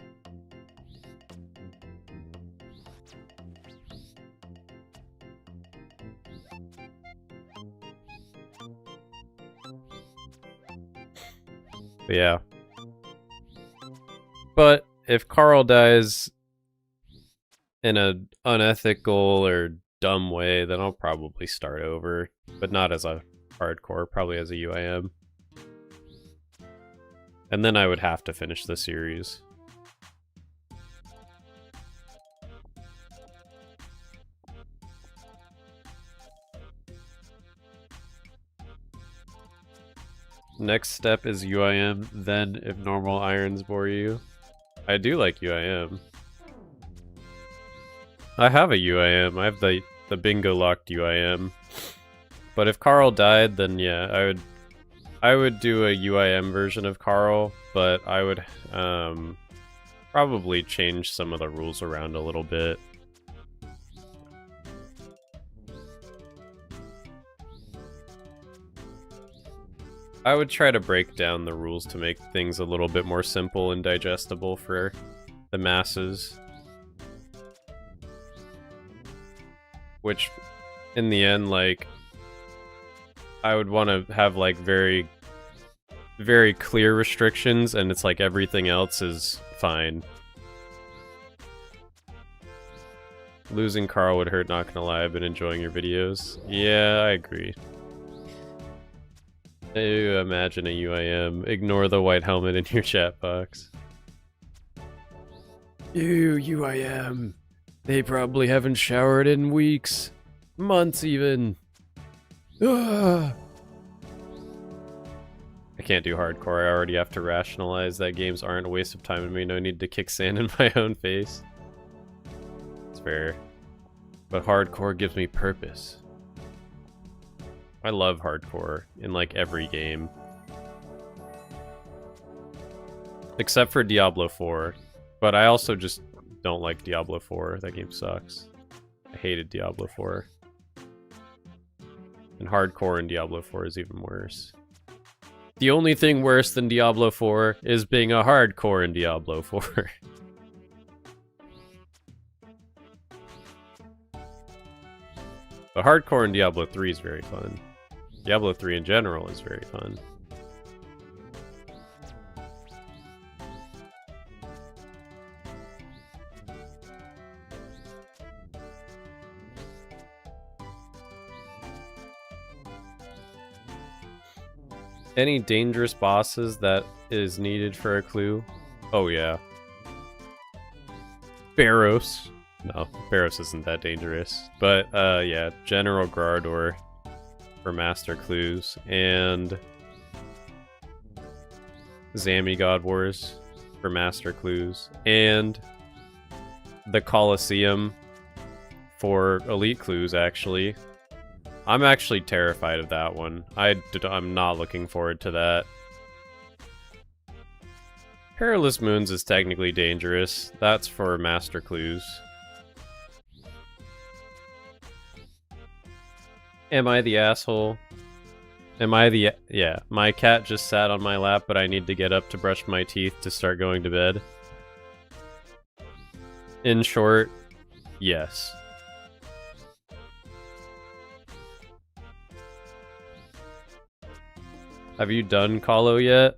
A: But yeah. But if Carl dies in an unethical or dumb way, then I'll probably start over. But not as a hardcore, probably as a UIM. And then I would have to finish the series. Next step is UIM, then if normal irons bore you. I do like UIM. I have a UIM. I have the bingo locked UIM. But if Carl died, then yeah, I would do a UIM version of Carl, but I would probably change some of the rules around a little bit. I would try to break down the rules to make things a little bit more simple and digestible for the masses. Which, in the end, like, I would want to have, like, very, very clear restrictions, and it's like everything else is fine. Losing Carl would hurt, not gonna lie. I've been enjoying your videos. Yeah, I agree. Ew, imagine a UIM. Ignore the white helmet in your chat box. Ew, UIM. They probably haven't showered in weeks. Months, even. Ugh. I can't do hardcore. I already have to rationalize that games aren't a waste of time and me. No need to kick sand in my own face. It's fair. But hardcore gives me purpose. I love hardcore in like every game. Except for Diablo 4. But I also just don't like Diablo 4. That game sucks. I hated Diablo 4. And hardcore in Diablo 4 is even worse. The only thing worse than Diablo 4 is being a hardcore in Diablo 4. But hardcore in Diablo 3 is very fun. Diablo 3 in general is very fun. Any dangerous bosses that is needed for a clue? Oh yeah. Barrows. No, Barrows isn't that dangerous. But yeah, General Gardor for master clues, and Zami God Wars for master clues, and the Colosseum for elite clues, actually. I'm actually terrified of that one. I'm not looking forward to that. Perilous Moons is technically dangerous. That's for master clues. Am I the asshole? Am I the... Yeah, my cat just sat on my lap, but I need to get up to brush my teeth to start going to bed. In short, yes. Have you done Colo yet?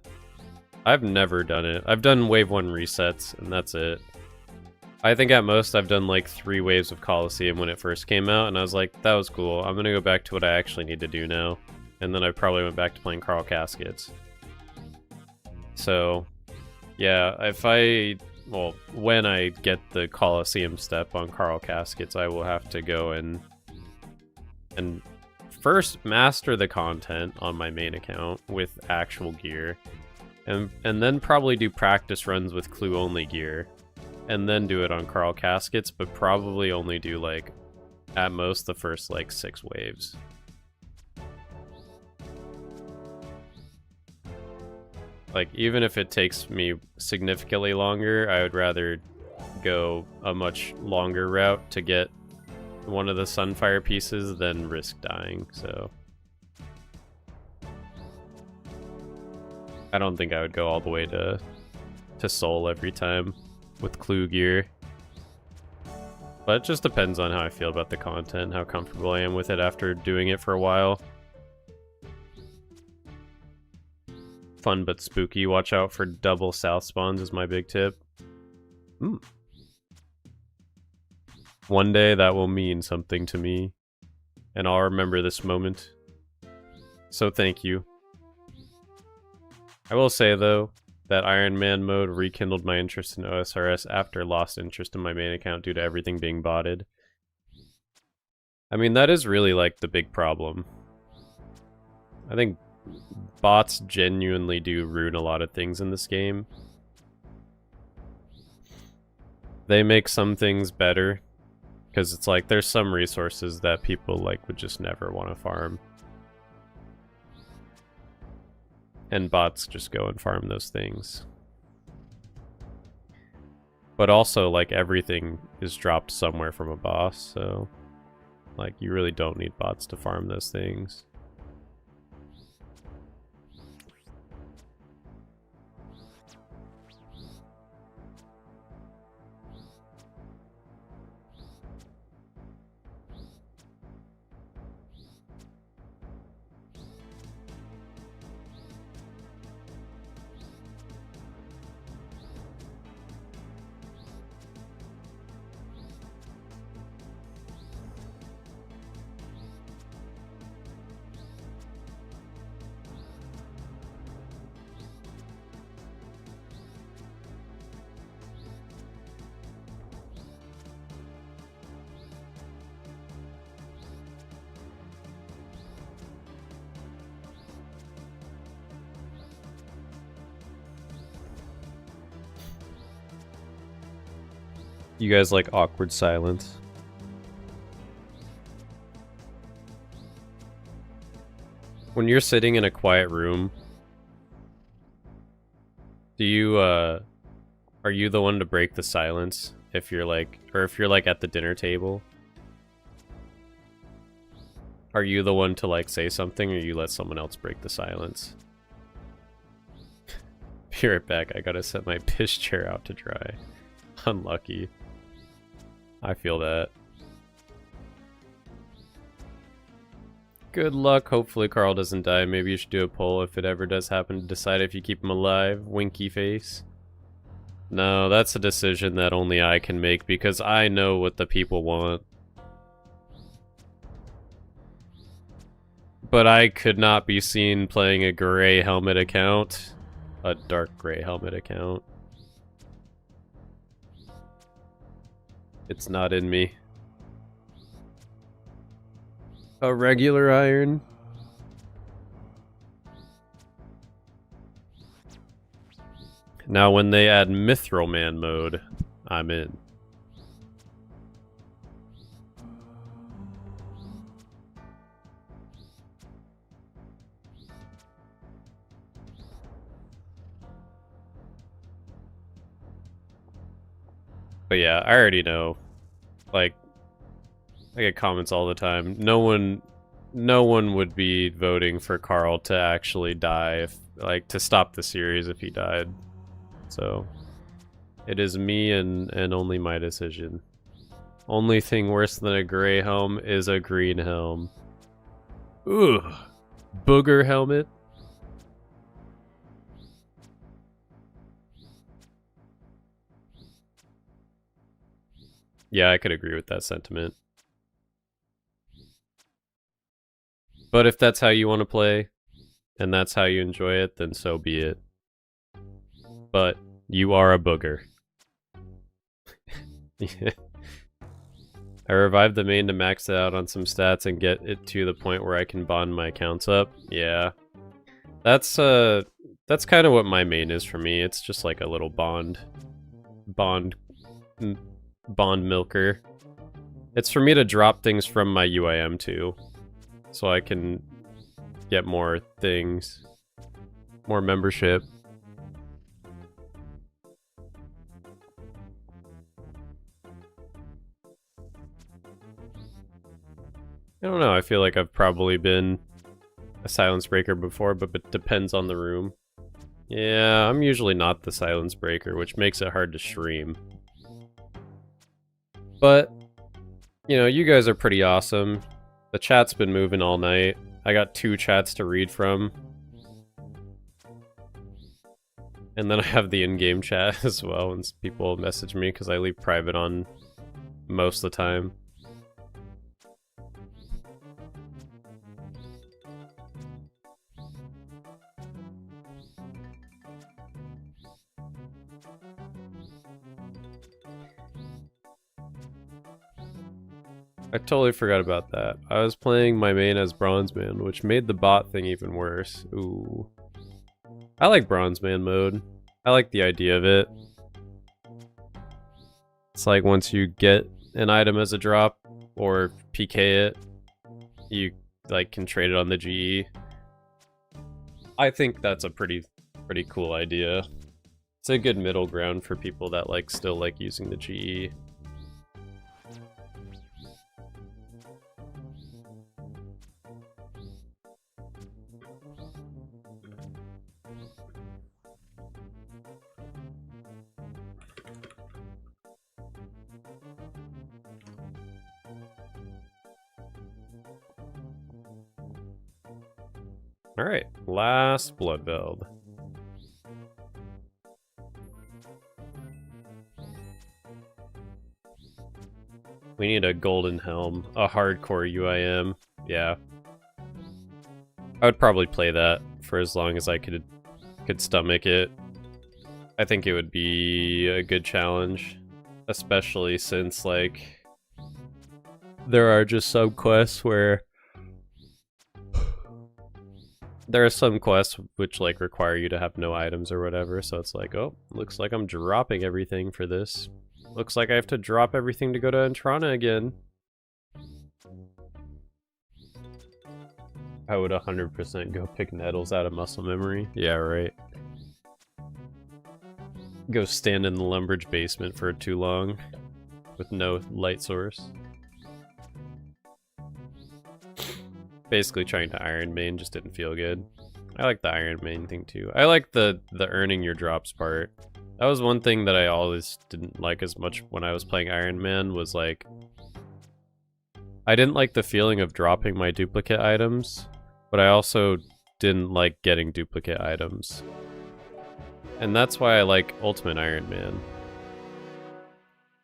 A: I've never done it. I've done Wave 1 resets, and that's it. I think at most I've done like 3 waves of Colosseum when it first came out, and I was like, that was cool. I'm gonna go back to what I actually need to do now. And then I probably went back to playing Carl Caskets. So, yeah, well, when I get the Colosseum step on Carl Caskets, I will have to go and first master the content on my main account with actual gear, and then probably do practice runs with clue-only gear, and then do it on Carl Caskets, but probably only do, like, at most the first, like, 6 waves. Like, even if it takes me significantly longer, I would rather go a much longer route to get one of the Sunfire pieces than risk dying, so... I don't think I would go all the way to Soul every time with clue gear. But it just depends on how I feel about the content, how comfortable I am with it after doing it for a while. Fun but spooky. Watch out for double south spawns is my big tip. One day that will mean something to me, and I'll remember this moment. So thank you. I will say, though, that Ironman mode rekindled my interest in OSRS after lost interest in my main account due to everything being botted. I mean, that is really, like, the big problem. I think bots genuinely do ruin a lot of things in this game. They make some things better, Because it's like, there's some resources that people like would just never want to farm. And bots just go and farm those things. But also, like, everything is dropped somewhere from a boss, so... like, you really don't need bots to farm those things. You guys like awkward silence? When you're sitting in a quiet room, do you, are you the one to break the silence? If you're like, or if you're like at the dinner table? Are you the one to like say something, or you let someone else break the silence? Be right back, I gotta set my piss chair out to dry. Unlucky. I feel that. Good luck. Hopefully Carl doesn't die. Maybe you should do a poll if it ever does happen to decide if you keep him alive. Winky face. No, that's a decision that only I can make because I know what the people want. But I could not be seen playing a gray helmet account. A dark gray helmet account. It's not in me. A regular iron? Now when they add Mithril Man mode, I'm in. But yeah, I already know. Like, I get comments all the time. No one would be voting for Carl to actually die, if, like, to stop the series if he died. So, it is me and only my decision. Only thing worse than a gray helm is a green helm. Ugh. Booger helmet. Yeah, I could agree with that sentiment. But if that's how you want to play, and that's how you enjoy it, then so be it. But you are a booger. Yeah. I revived the main to max it out on some stats and get it to the point where I can bond my accounts up. Yeah. That's kind of what my main is for me. It's just like a little bond milker. It's for me to drop things from my UIM too. So I can get more things. More membership. I don't know, I feel like I've probably been a silence breaker before, but it depends on the room. Yeah, I'm usually not the silence breaker, which makes it hard to stream. But, you know, you guys are pretty awesome. The chat's been moving all night. I got 2 chats to read from. And then I have the in-game chat as well, and people message me because I leave private on most of the time. I totally forgot about that. I was playing my main as Bronzeman, which made the bot thing even worse. Ooh. I like Bronzeman mode. I like the idea of it. It's like once you get an item as a drop or PK it, you like can trade it on the GE. I think that's a pretty cool idea. It's a good middle ground for people that like still like using the GE. Alright, last Bloodveld. We need a golden helm, a hardcore UIM. Yeah. I would probably play that for as long as I could stomach it. I think it would be a good challenge, especially since like there are just some quests where there are some quests which like require you to have no items or whatever, so it's like, oh, looks like I'm dropping everything for this. Looks like I have to drop everything to go to Entrana again. I would 100% go pick Nettles out of muscle memory. Yeah, right. Go stand in the Lumbridge basement for too long with no light source. Basically trying to Iron Main just didn't feel good. I like the Iron Main thing too. I like the earning your drops part. That was one thing that I always didn't like as much when I was playing Iron Man, was like I didn't like the feeling of dropping my duplicate items, but I also didn't like getting duplicate items. And that's why I like Ultimate Iron Man.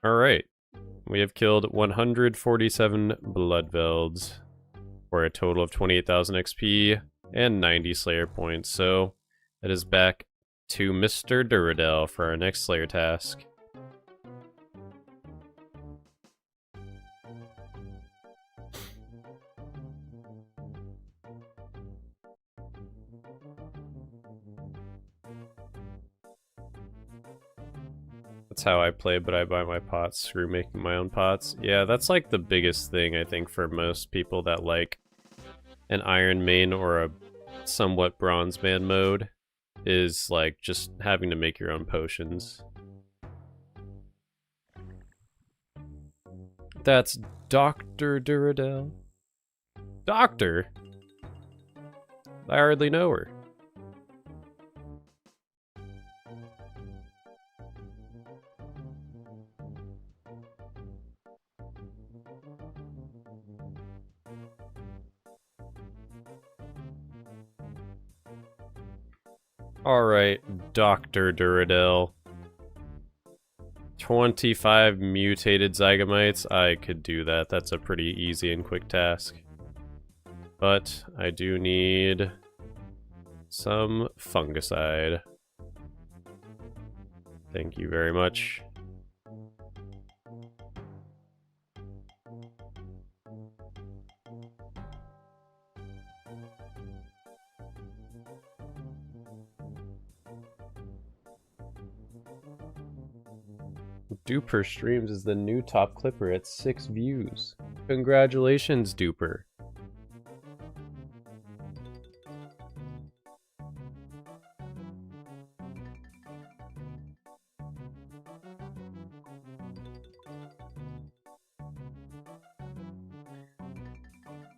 A: Alright. We have killed 147 Bloodvelds for a total of 28,000 XP and 90 Slayer points, so it is back to Mr. Duradel for our next Slayer task. That's how I play, but I buy my pots. Screw making my own pots. Yeah, that's like the biggest thing, I think, for most people that like an Iron Main or a somewhat Bronze Man mode, is like just having to make your own potions. That's Dr. Duradel. Doctor? I hardly know her. Alright, Dr. Duradel. 25 mutated Zygomites. I could do that. That's a pretty easy and quick task. But I do need some fungicide. Thank you very much. Duper Streams is the new top clipper at 6 views. Congratulations, Duper.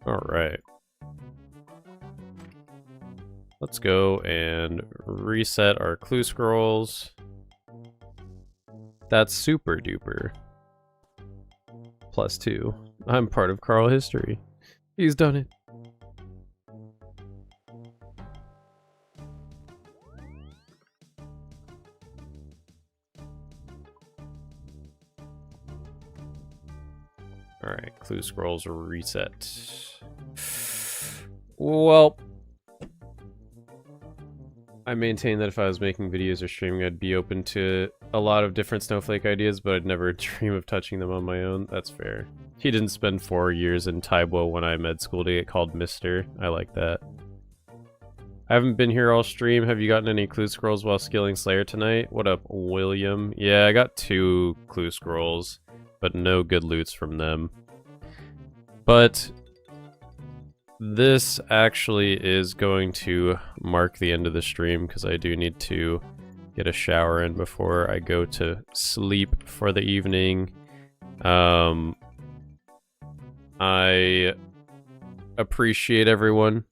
A: Alright. Let's go and reset our clue scrolls. That's super duper. +2. I'm part of Carl history. He's done it. Alright, clue scrolls reset. Well, I maintain that if I was making videos or streaming, I'd be open to a lot of different Snowflake ideas, but I'd never dream of touching them on my own. That's fair. He didn't spend 4 years in Taibo when I med school to get called Mister. I like that. I haven't been here all stream. Have you gotten any clue scrolls while skilling Slayer tonight? What up, William? Yeah, I got 2 clue scrolls. but no good loots from them. But this actually is going to mark the end of the stream because I do need to get a shower in before I go to sleep for the evening. I appreciate everyone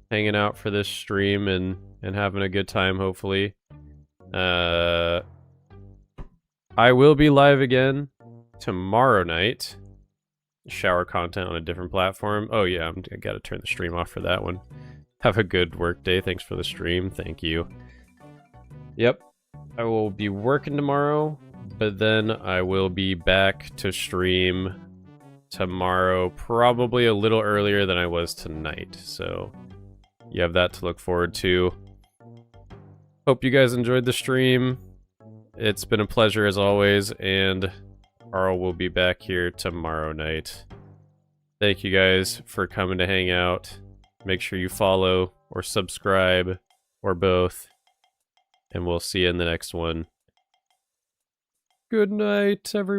A: hanging out for this stream and having a good time, hopefully. I will be live again tomorrow night. Shower content on a different platform. Oh yeah, I gotta turn the stream off for that one. Have a good work day. Thanks for the stream. Thank you. Yep, I will be working tomorrow, but then I will be back to stream tomorrow, probably a little earlier than I was tonight. So you have that to look forward to. Hope you guys enjoyed the stream. It's been a pleasure as always, and Carl will be back here tomorrow night. Thank you guys for coming to hang out. Make sure you follow or subscribe or both. And we'll see you in the next one. Good night, everyone.